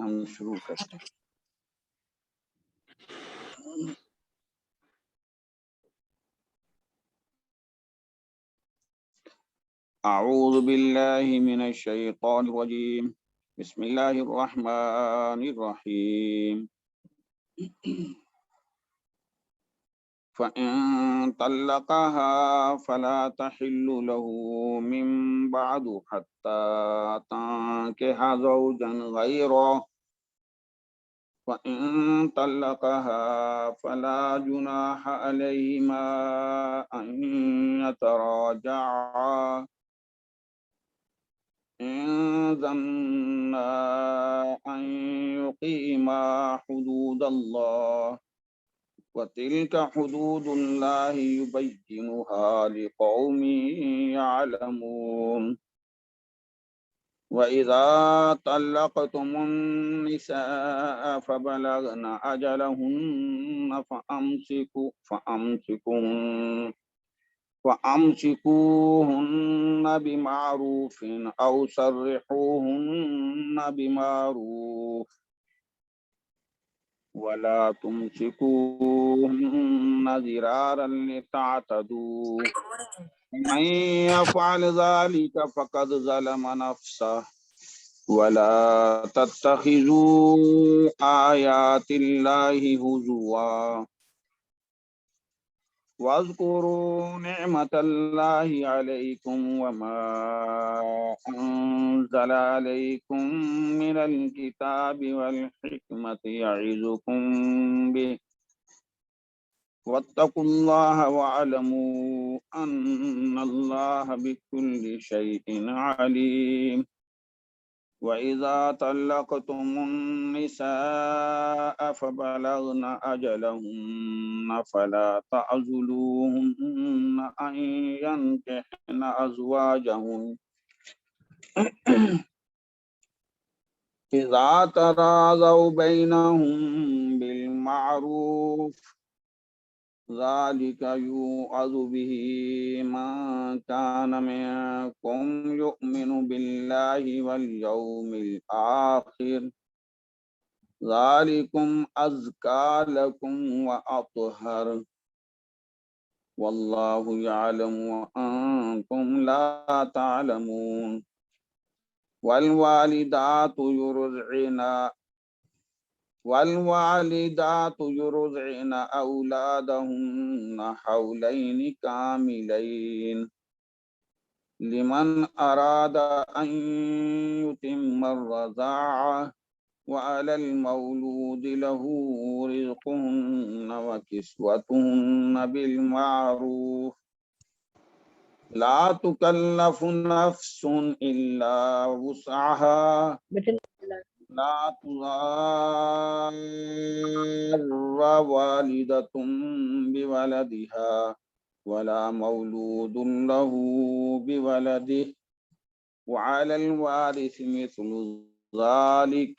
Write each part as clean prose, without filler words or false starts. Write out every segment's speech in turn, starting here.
ہم شروع کرتے ہیں۔ اعوذ باللہ من الشیطان الرجیم، بسم اللہ الرحمن الرحیم۔ فَإِن طَلَّقَهَا فَلَا تَحِلُّ لَهُ مِن بَعْدُ حَتَّى تَنكِحَ زَوْجًا غَيْرَهُ، وَإِن طَلَّقَهَا فَلَا جُنَاحَ عَلَيْهِمَا أَن يَتَرَاجَعَا إِن ظَنَّا أَن يُقِيمَا حُدُودَ اللَّهِ، وَتِلْكَ حُدُودُ اللَّهِ يُبَيِّنُهَا لِقَوْمٍ يَعْلَمُونَ۔ وَإِذَا طَلَّقْتُمُ النِّسَاءَ فَبَلَغْنَ أَجَلَهُنَّ فَأَمْسِكُوهُنَّ بِمَعْرُوفٍ أَوْ سَرِّحُوهُنَّ بِمَعْرُوفٍ، وَلَا تُمْسِكُوهُنَّ ضِرَارًا لِتَعْتَدُوا، وَمَن يَفْعَلْ ذَلِكَ فَقَدْ ظَلَمَ نَفْسَهُ، وَلَا تَتَّخِذُوا آيَاتِ اللَّهِ هُزُوًا، وَاذْكُرُوا نِعْمَةَ اللَّهِ عَلَيْكُمْ وَمَا أَنزَلَ عَلَيْكُم مِّنَ الْكِتَابِ وَالْحِكْمَةِ يَعِظُكُم بِهِ، وَاتَّقُوا اللَّهَ وَاعْلَمُوا أَنَّ اللَّهَ بِكُلِّ شَيْءٍ عَلِيمٌ۔ وَإِذَا طَلَّقْتُمُ النِّسَاءَ فَبَلَغْنَ أَجَلَهُنَّ فَلَا تَعْضُلُوهُنَّ أَن يَنكِحْنَ أَزْوَاجَهُنَّ إِذَا تَرَاضَوْا بَيْنَهُم بِالْمَعْرُوفِ، ذَلِكَ يُوعَظُ بِهِ مَن كَانَ مِنكُمْ يُؤْمِنُ بِاللَّهِ وَالْيَوْمِ الْآخِرِ، ذَلِكُمْ أَزْكَىٰ لَكُمْ وَأَطْهَرُ، وَاللَّهُ يَعْلَمُ وَأَنتُمْ لَا تَعْلَمُونَ۔ والوالدات يرضعن أولادهن حولين كاملين لمن أراد أن يتم الرضاعة، وعلى المولود له رزقهن وكسوتهن بالمعروف، لا تكلف نفس إلا وسعها، لا تضار والدة بولدها ولا مولود له بولده، وعلى الوارث مثل ذلك،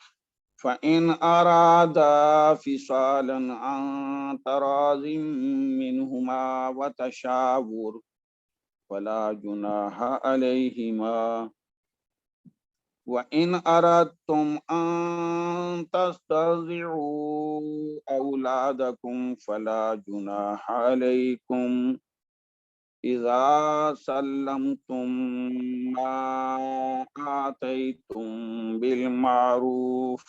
فإن أرادا فصالا عن تراض منهما وتشاور فلا جناح عليهما، وَإِنْ أَرَدْتُمْ أَن تَسْتَرْضِعُوا أَوْلَادَكُمْ فَلَا جُنَاحَ عَلَيْكُمْ إِذَا سَلَّمْتُم مَّا آتَيْتُم بِالْمَعْرُوفِ،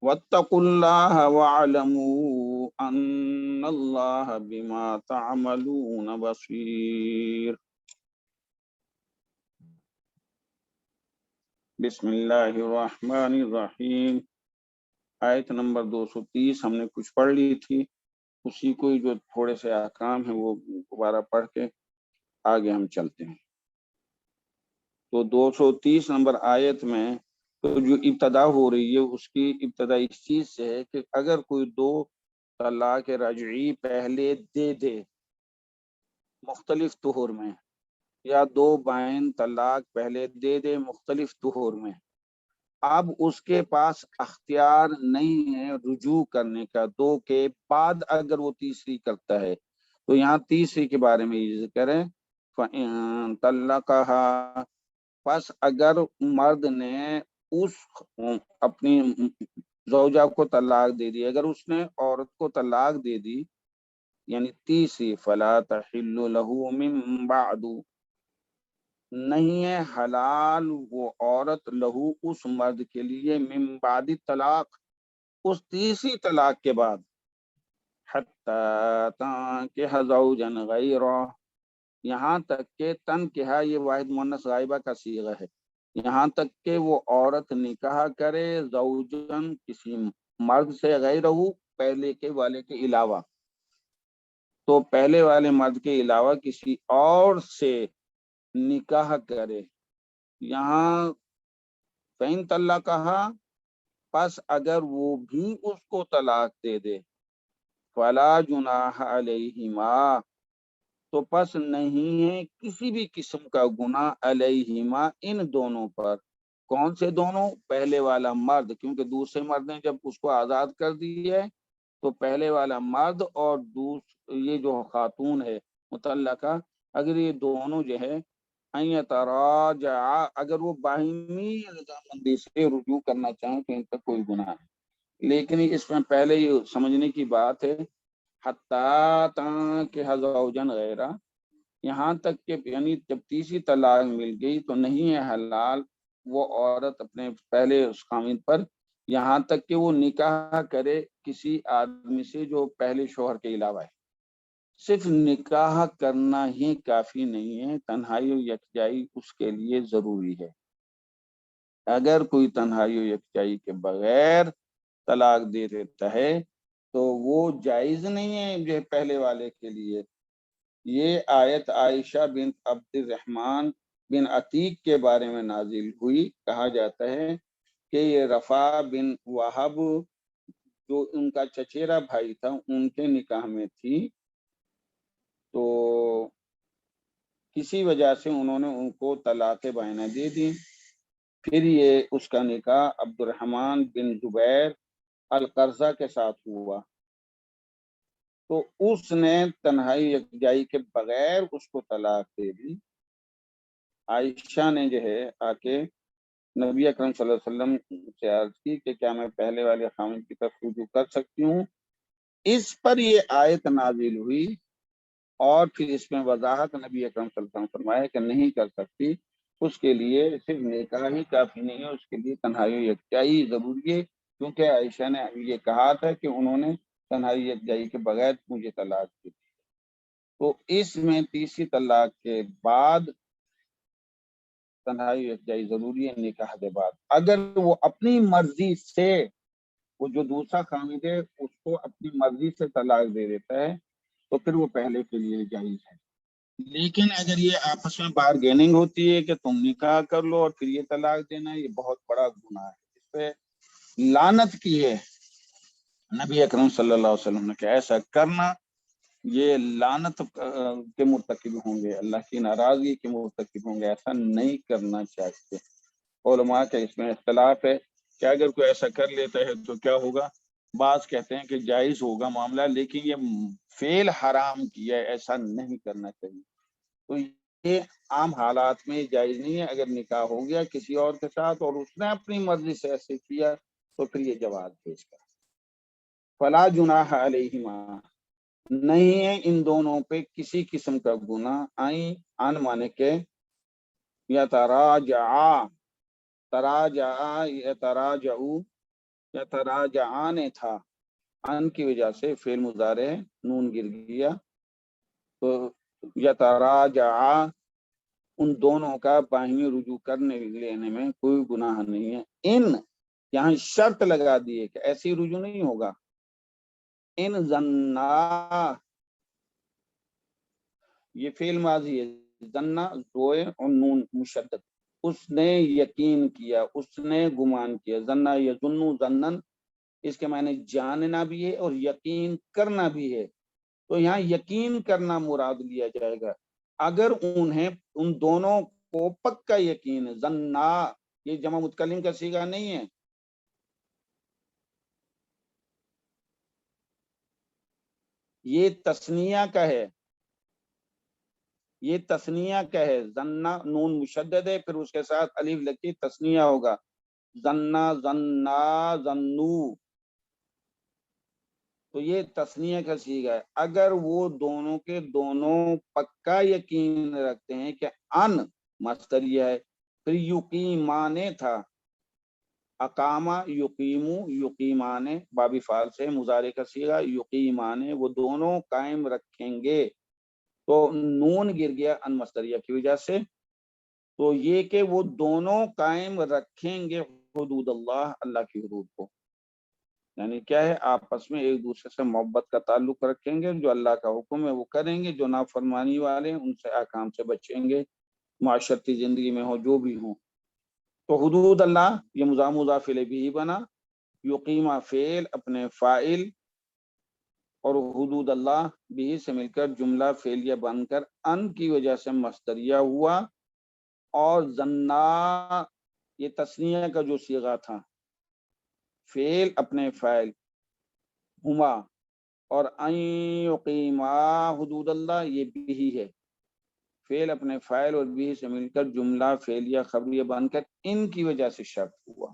وَاتَّقُوا اللَّهَ وَاعْلَمُوا أَنَّ اللَّهَ بِمَا تَعْمَلُونَ بَصِيرٌ۔ بسم اللہ الرحمن الرحیم۔ آیت نمبر 230 ہم نے کچھ پڑھ لی تھی، اسی کو جو تھوڑے سے احکام ہیں وہ دوبارہ پڑھ کے آگے ہم چلتے ہیں۔ تو 230 نمبر آیت میں تو جو ابتدا ہو رہی ہے اس کی ابتدا اس چیز سے ہے کہ اگر کوئی دو طلاق رجعی پہلے دے دے مختلف طہور میں، یا دو بائن طلاق پہلے دے دے مختلف طہور میں، اب اس کے پاس اختیار نہیں ہے رجوع کرنے کا، دو کے بعد اگر وہ تیسری کرتا ہے تو یہاں تیسری کے بارے میں یہ ذکر ہے، فَإِن طَلَّقَهَا، پس اگر مرد نے اس اپنی زوجہ کو طلاق دے دی، اگر اس نے عورت کو طلاق دے دی یعنی تیسری، فلا تحل له من بعد، نہیں ہے حلال وہ عورت لہو اس مرد کے لیے من بعد طلاق، اس تیسری طلاق کے بعد، حتی تنکح زوجا غیرہ، یہاں تک کہ تنکحہ یہ واحد مؤنث غائبہ کا صیغہ ہے، یہاں تک کہ وہ عورت نکاح کرے زوجن کسی مرد سے، غیرہ پہلے کے والے کے علاوہ، تو پہلے والے مرد کے علاوہ کسی اور سے نکاح کرے، یہاں فین طلقہا، پس اگر وہ بھی اس کو طلاق دے دے، فلا جناح علیہما، تو پس نہیں ہے کسی بھی قسم کا گناہ علیہما ان دونوں پر، کون سے دونوں؟ پہلے والا مرد، کیونکہ دوسرے مرد نے جب اس کو آزاد کر دی ہے تو پہلے والا مرد اور یہ جو خاتون ہے مطلقہ، اگر یہ دونوں جو ہے ان یتراجع، اگر وہ باہمی رضامندی سے رجوع کرنا چاہیں تو ان پر کوئی گناہ ہے، لیکن اس میں پہلے یہ سمجھنے کی بات ہے حتی تنکح زوجا غیرہ، یہاں تک کہ یعنی جب تیسری طلاق مل گئی تو نہیں ہے حلال وہ عورت اپنے پہلے اس خامند پر، یہاں تک کہ وہ نکاح کرے کسی آدمی سے جو پہلے شوہر کے علاوہ ہے۔ صرف نکاح کرنا ہی کافی نہیں ہے، تنہائی و یکجائی اس کے لیے ضروری ہے، اگر کوئی تنہائی و یکجائی کے بغیر طلاق دے دیتا ہے تو وہ جائز نہیں ہے جو پہلے والے کے لیے۔ یہ آیت عائشہ بن عبد الرحمن بن عتیق کے بارے میں نازل ہوئی، کہا جاتا ہے کہ یہ رفاع بن وہب جو ان کا چچیرا بھائی تھا ان کے نکاح میں تھی، تو کسی وجہ سے انہوں نے ان کو طلاق بائنہ دے دی، پھر یہ اس کا نکاح عبد الرحمن بن زبیر القرظہ کے ساتھ ہوا، تو اس نے تنہائی یکجائی کے بغیر اس کو طلاق دے دی۔ عائشہ نے جو ہے آ کے نبی اکرم صلی اللہ علیہ وسلم سے عرض کی کہ کیا میں پہلے والے خامند کی طرف رجوع کر سکتی ہوں؟ اس پر یہ آیت نازل ہوئی اور پھر اس میں وضاحت نبی اکرم صلی اللہ علیہ وسلم فرمایا کہ نہیں کر سکتی، اس کے لیے صرف نکاح ہی کافی نہیں ہے، اس کے لیے تنہائی و یکجائی ضروری ہے، کیونکہ عائشہ نے یہ کہا تھا کہ انہوں نے تنہائی یکجائی کے بغیر مجھے طلاق دی، تو اس میں تیسری طلاق کے بعد تنہائی یکجائی ضروری ہے نکاح کے بعد، اگر وہ اپنی مرضی سے، وہ جو دوسرا خامد ہے اس کو اپنی مرضی سے طلاق دے دیتا ہے تو پھر وہ پہلے کے لیے جائز ہے، لیکن اگر یہ آپس میں بارگیننگ ہوتی ہے کہ تم نکاح کر لو اور پھر یہ طلاق دینا، یہ بہت بڑا گناہ ہے، اس پہ لعنت کی ہے نبی اکرم صلی اللہ علیہ وسلم نے کہ ایسا کرنا یہ لعنت کے مرتکب ہوں گے، اللہ کی ناراضگی کے مرتکب ہوں گے، ایسا نہیں کرنا چاہیے۔ علماء کا اس میں اختلاف ہے کہ اگر کوئی ایسا کر لیتا ہے تو کیا ہوگا، بعض کہتے ہیں کہ جائز ہوگا معاملہ، لیکن یہ فعل حرام کیا ہے، ایسا نہیں کرنا چاہیے، تو یہ عام حالات میں جائز نہیں ہے، اگر نکاح ہو گیا کسی اور کے ساتھ اور اس نے اپنی مرضی سے ایسے کیا تو پھر یہ جواز ہے اس کا۔ فلا جناح علیہما، نہیں ہے ان دونوں پہ کسی قسم کا گناہ، آئیں ان مانے کے یتراجعا، تراجعا یتراجعو، یتراجعان تھا، ان کی وجہ سے فعل مضارع ہے، نون گر گیا، تو یتراجعا ان دونوں کا باہمی رجوع کرنے لینے میں کوئی گناہ نہیں ہے، ان یہاں شرط لگا دیے کہ ایسی رجوع نہیں ہوگا، ان ظنا، یہ فعل ماضی ہے، ظنا زوئے اور نون مشدد، اس نے یقین کیا، اس نے گمان کیا، ظنا یظن ظنن، اس کے معنی جاننا بھی ہے اور یقین کرنا بھی ہے، تو یہاں یقین کرنا مراد لیا جائے گا، اگر انہیں ان دونوں کو پکا یقین ہے، ظنا یہ جمع متکلم کا صیغہ نہیں ہے، یہ تثنیہ کا ہے، یہ تثنیہ کا ہے، ظنا نون مشدد ہے پھر اس کے ساتھ الف لگی تثنیہ ہوگا، زنا زنا زنو، تو یہ تثنیہ کا صیغہ ہے۔ اگر وہ دونوں کے دونوں پکا یقین رکھتے ہیں کہ ان مصدریہ ہے، پھر یقیمانے تھا، اقامہ یقیمو یقیمانے بابی فعل سے مضارع کا صیغہ یقیمانے، وہ دونوں قائم رکھیں گے، تو نون گر گیا ان مصدریہ کی وجہ سے، تو یہ کہ وہ دونوں قائم رکھیں گے حدود اللہ، اللہ کی حدود کو، یعنی کیا ہے، آپس میں ایک دوسرے سے محبت کا تعلق رکھیں گے، جو اللہ کا حکم ہے وہ کریں گے، جو نافرمانی والے ہیں ان سے احکام سے بچیں گے، معاشرتی زندگی میں ہو جو بھی ہوں۔ تو حدود اللہ یہ مضاف الیہ بھی بنا، یقیمہ فعل اپنے فاعل، اور حدود اللہ بھی سے مل کر جملہ فعلیہ بن کر ان کی وجہ سے مصدریہ ہوا، اور زنا یہ تثنیہ کا جو صیغہ تھا، فعل اپنے فاعل ہما، اور ان یقیما حدود اللہ یہ بھی ہے، فعل اپنے فاعل اور بھی سے مل کر جملہ فعلیہ خبریہ بن کر ان کی وجہ سے شرط ہوا،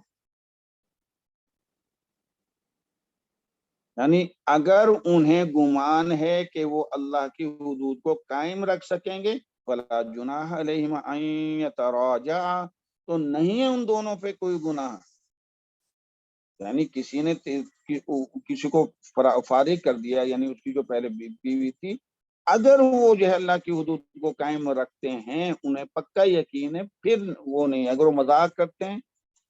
یعنی اگر انہیں گمان ہے کہ وہ اللہ کی حدود کو قائم رکھ سکیں گے، فلا جناح علیہما ان یتراجعا، تو نہیں ہے ان دونوں پہ کوئی گناہ، یعنی کسی نے کسی کو فارغ کر دیا، یعنی اس کی جو پہلے بیوی تھی، اگر وہ جو ہے اللہ کی حدود کو قائم رکھتے ہیں، انہیں پکا یقین ہے، پھر وہ نہیں، اگر وہ مذاق کرتے ہیں،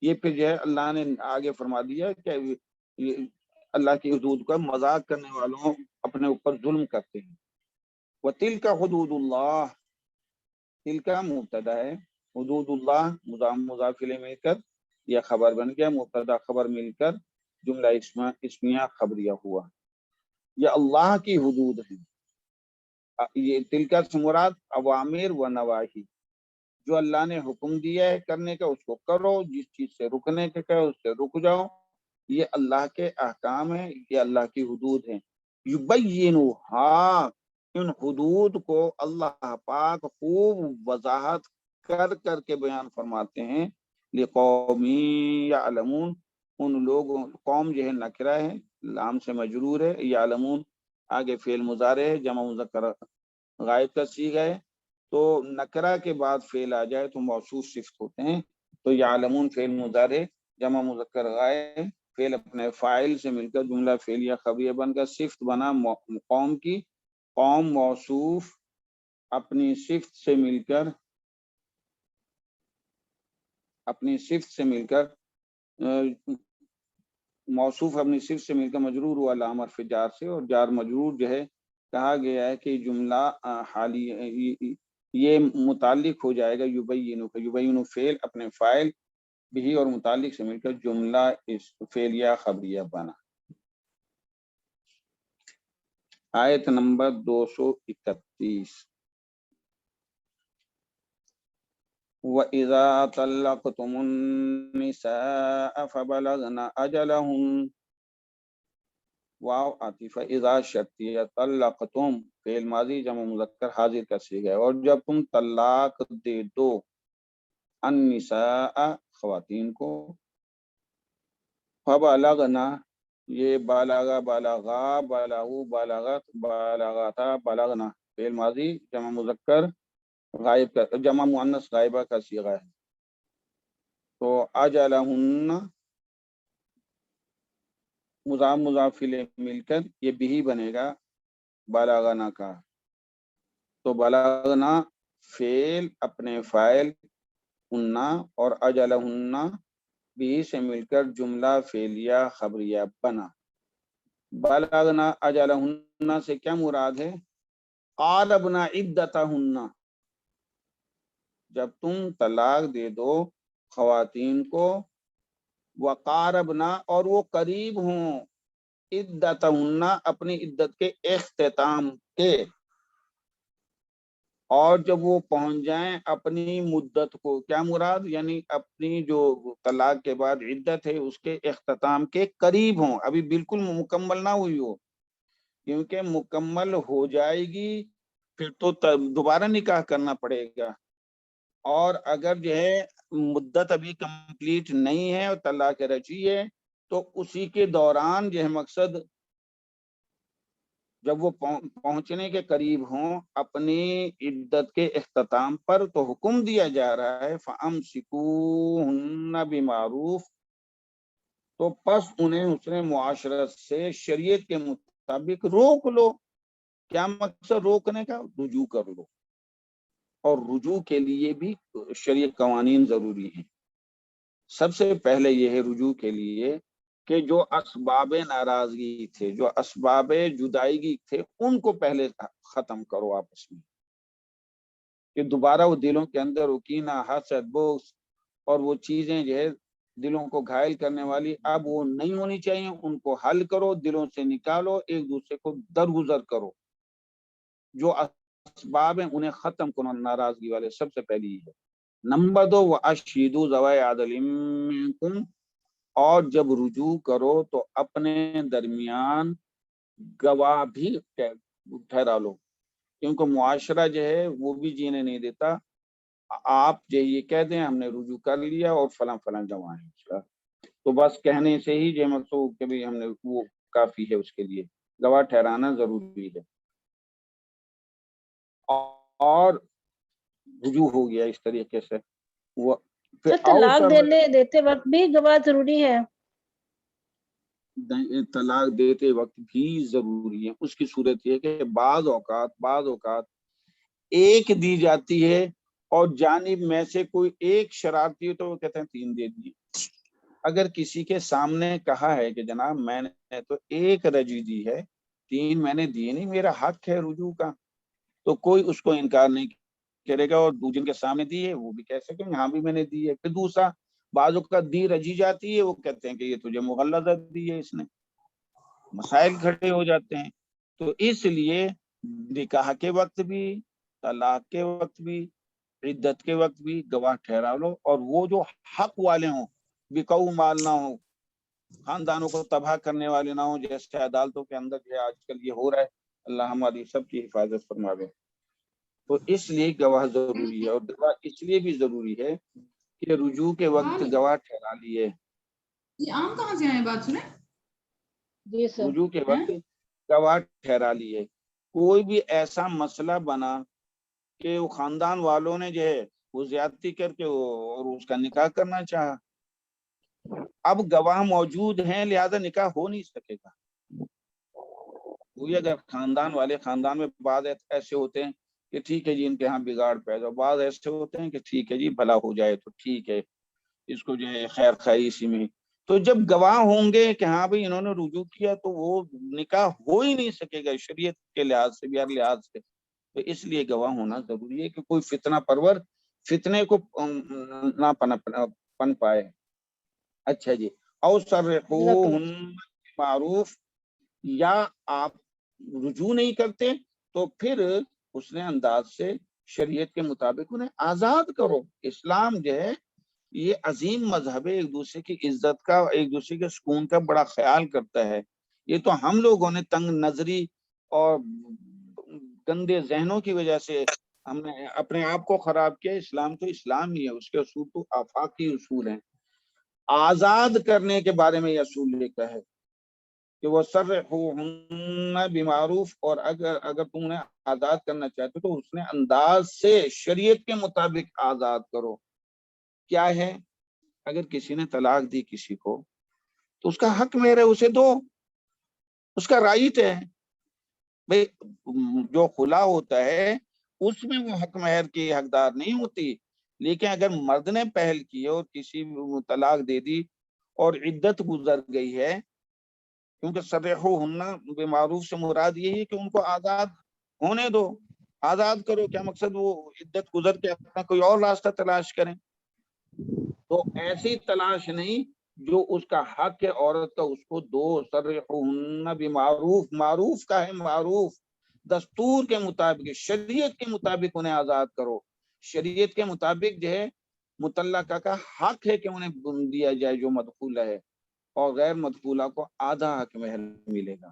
یہ پھر جو ہے اللہ نے آگے فرما دیا کہ اللہ کی حدود کا مذاق کرنے والوں اپنے اوپر ظلم کرتے ہیں۔ وَتِلْكَ حدود اللہ، تلک مبتدا ہے، حدود اللہ مضاف الیہ مل کر یہ خبر بن گیا، مبتدا خبر مل کر جملہ اسمیہ خبریہ ہوا، یہ اللہ کی حدود ہیں، یہ تلکا سے مراد اوامر و نواہی، جو اللہ نے حکم دیا ہے کرنے کا اس کو کرو، جس چیز سے رکنے کا ہے اس سے رک جاؤ، یہ اللہ کے احکام ہیں، یہ اللہ کی حدود ہیں۔ یبینوہا، ان حدود کو اللہ پاک خوب وضاحت کر کے بیان فرماتے ہیں، لقومی یعلمون، ان لوگوں، قوم جو ہے نکرہ ہے، لام سے مجرور ہے، یعلمون آگے فعل مضارع ہے، جمع مذکر غائب کا صیغہ ہے، تو نکرہ کے بعد فعل آ جائے تو موصوف صفت ہوتے ہیں، تو یعلمون فعل مضارع جمع مذکر غائب، فعل اپنے فاعل سے مل کر جملہ فعلیہ خبریہ بن کر صفت بنا قوم کی، قوم موصوف اپنی صفت سے مل کر موصوف اپنی صفت سے مل کر مجرور ہوا لام حرف جار سے، اور جار مجرور جو ہے کہا گیا ہے کہ جملہ حالی یہ متعلق ہو جائے گا یبینو کا، یبینو فعل اپنے فاعل بھی اور متعلق سے مل کر جملہ فعلیہ خبریہ بنا۔ آیت نمبر 231، وَإِذَا طَلَّقْتُمُ النِّسَاءَ فَبَلَغْنَ أَجَلَهُنَّ، واو عاطفہ، اذا شرطیہ، طلقتم فعل ماضی جمع مذکر حاضر کا صیغہ ہے، اور جب تم طلاق دے دو، النساء خواتین کو، فبلغنا یہ بالغا بالغا بالغو بالغت بالغتا بالغنا فعل ماضی جمع مذکر غائب کا جمع مؤنث غائبہ کا صیغہ ہے، تو اجلہن مضاف الیہ مل کر یہ بھی بنے گا بالغنا کا، تو بلغنا فعل اپنے فاعل ہننا اور اجلہن بھی سے مل کر جملہ فعلیہ خبریہ بنا۔ بلغنا اجلہن سے کیا مراد ہے؟ قاربنا عدتہن، جب تم طلاق دے دو خواتین کو، وقاربنا اور وہ قریب ہوں، عدتہن اپنی عدت کے اختتام کے، اور جب وہ پہنچ جائیں اپنی مدت کو، کیا مراد؟ یعنی اپنی جو طلاق کے بعد عدت ہے اس کے اختتام کے قریب ہوں، ابھی بالکل مکمل نہ ہوئی ہو، کیونکہ مکمل ہو جائے گی پھر تو دوبارہ نکاح کرنا پڑے گا، اور اگر جو ہے مدت ابھی کمپلیٹ نہیں ہے اور طلاق رجعی ہے، تو اسی کے دوران جو ہے مقصد جب وہ پہنچنے کے قریب ہوں اپنی عدت کے اختتام پر، تو حکم دیا جا رہا ہے فَأَمْسِكُوهُنَّ بِمَعْرُوفٍ، تو پس انہیں حسن معاشرت سے شریعت کے مطابق روک لو۔ کیا مقصد روکنے کا؟ رجوع کر لو، اور رجوع کے لیے بھی شریعت قوانین ضروری ہیں۔ سب سے پہلے یہ ہے رجوع کے لیے کہ جو اسباب ناراضگی تھے، جو اسباب جدائیگی تھے، ان کو پہلے ختم کرو آپس میں، کہ دوبارہ وہ دلوں کے اندر کینہ، حسد، بغض اور وہ چیزیں جو ہے دلوں کو گھائل کرنے والی اب وہ نہیں ہونی چاہیے، ان کو حل کرو، دلوں سے نکالو، ایک دوسرے کو درگزر کرو، جو اسباب ہیں انہیں ختم کرو ناراضگی والے۔ سب سے پہلی یہ ہے۔ نمبر 2، وَأَشْهِدُوا ذَوَوْا عَدْلٍ مِّنكُمْ، اور جب رجوع کرو تو اپنے درمیان گواہ بھی ٹھہرا لو، کیونکہ معاشرہ جو ہے وہ بھی جینے نہیں دیتا۔ آپ جو یہ کہہ دیں ہم نے رجوع کر لیا اور فلاں فلاں گواہ ہیں اس کا، تو بس کہنے سے ہی جو مقصود کہ بھی ہم نے وہ کافی ہے، اس کے لیے گواہ ٹھہرانا ضروری ہے۔ اور رجوع ہو گیا اس طریقے سے۔ وہ پھر طلاق دیتے وقت بھی گواہ ضروری ہے؟ طلاق دیتے وقت بھی ضروری ہے۔ اس کی صورت یہ کہ بعض اوقات ایک دی جاتی ہے اور جانب میں سے کوئی ایک شرارتی ہو تو وہ کہتے ہیں 3 دے دیے۔ اگر کسی کے سامنے کہا ہے کہ جناب میں نے تو 1 رجی دی ہے، 3 میں نے دی نہیں، میرا حق ہے رجوع کا، تو کوئی اس کو انکار نہیں کرے گا، اور جن کے سامنے دی ہے وہ بھی کہہ سکیں ہاں بھی میں نے دی ہے۔ پھر دوسرا، بعضوں کا دی رجی جاتی ہے، وہ کہتے ہیں کہ یہ تجھے مغلظہ دی ہے اس نے، مسائل کھڑے ہو جاتے ہیں۔ تو اس لیے نکاح کے وقت بھی، طلاق کے وقت بھی، عدت کے وقت بھی گواہ ٹھہرا لو، اور وہ جو حق والے ہوں، بکاؤ مال نہ ہو، خاندانوں کو تباہ کرنے والے نہ ہوں، جیسے عدالتوں کے اندر جو آج کل یہ ہو رہا ہے۔ اللہ ہماری سب کی حفاظت فرماوے۔ تو اس لیے گواہ ضروری ہے، اور گواہ اس لیے بھی ضروری ہے کہ رجوع کے وقت گواہ ٹھہرا لیے۔ یہ عام کہاں سے آئے بات سنیں؟ جی سر۔ رجوع کے وقت گواہ ٹھہرا لیے۔ کوئی بھی ایسا مسئلہ بنا کہ وہ خاندان والوں نے جو ہے وہ زیادتی کر کے اور اس کا نکاح کرنا چاہا، اب گواہ موجود ہیں لہذا نکاح ہو نہیں سکے گا۔ وہی اگر خاندان میں بعض ایسے ہوتے ہیں کہ ٹھیک ہے جی ان کے ہاں بگاڑ پیدا، بعض ایسے ہوتے ہیں کہ ٹھیک ہے جی بھلا ہو جائے تو ٹھیک ہے، اس کو جو ہے خیر خائی اسی میں۔ تو جب گواہ ہوں گے کہ ہاں بھائی انہوں نے رجوع کیا تو وہ نکاح ہو ہی نہیں سکے گا شریعت کے لحاظ سے بھی، ہر لحاظ سے۔ تو اس لیے گواہ ہونا ضروری ہے کہ کوئی فتنہ پرور فتنے کو نہ پن پائے۔ اچھا جی، او سرحوہن معروف، یا آپ رجوع نہیں کرتے تو پھر اس نے انداز سے شریعت کے مطابق انہیں آزاد کرو۔ اسلام جو ہے یہ عظیم مذہب ہے، ایک دوسرے کی عزت کا، ایک دوسرے کے سکون کا بڑا خیال کرتا ہے۔ یہ تو ہم لوگوں نے تنگ نظری اور گندے ذہنوں کی وجہ سے ہم نے اپنے آپ کو خراب کیا۔ اسلام تو اسلام ہی ہے، اس کے اصول تو آفاقی اصول ہیں۔ آزاد کرنے کے بارے میں یہ اصول لکھا ہے کہ وہ سرحوہن بمعروف، اور اگر تم نے آزاد کرنا چاہتے تو اس نے انداز سے شریعت کے مطابق آزاد کرو۔ کیا ہے؟ اگر کسی نے طلاق دی کسی کو تو اس کا حق مہر ہے، اسے دو، اس کا رائٹ ہے بھئی۔ جو خلا ہوتا ہے اس میں وہ حق مہر کی حقدار نہیں ہوتی، لیکن اگر مرد نے پہل کی اور کسی طلاق دے دی اور عدت گزر گئی ہے، کیونکہ سرحوہن بمعروف سے مراد یہی ہے کہ ان کو آزاد ہونے دو، آزاد کرو۔ کیا مقصد؟ وہ عدت گزر کے اپنا کوئی اور راستہ تلاش کریں، تو ایسی تلاش نہیں، جو اس کا حق ہے عورت کا اس کو دو۔ سرحوہن بمعروف، معروف کا ہے، معروف دستور کے مطابق، شریعت کے مطابق انہیں آزاد کرو۔ شریعت کے مطابق جو ہے مطلقہ کا حق ہے کہ انہیں دیا جائے جو مدخولہ ہے، اور غیر مدخولہ کو آدھا حق مہر ملے گا۔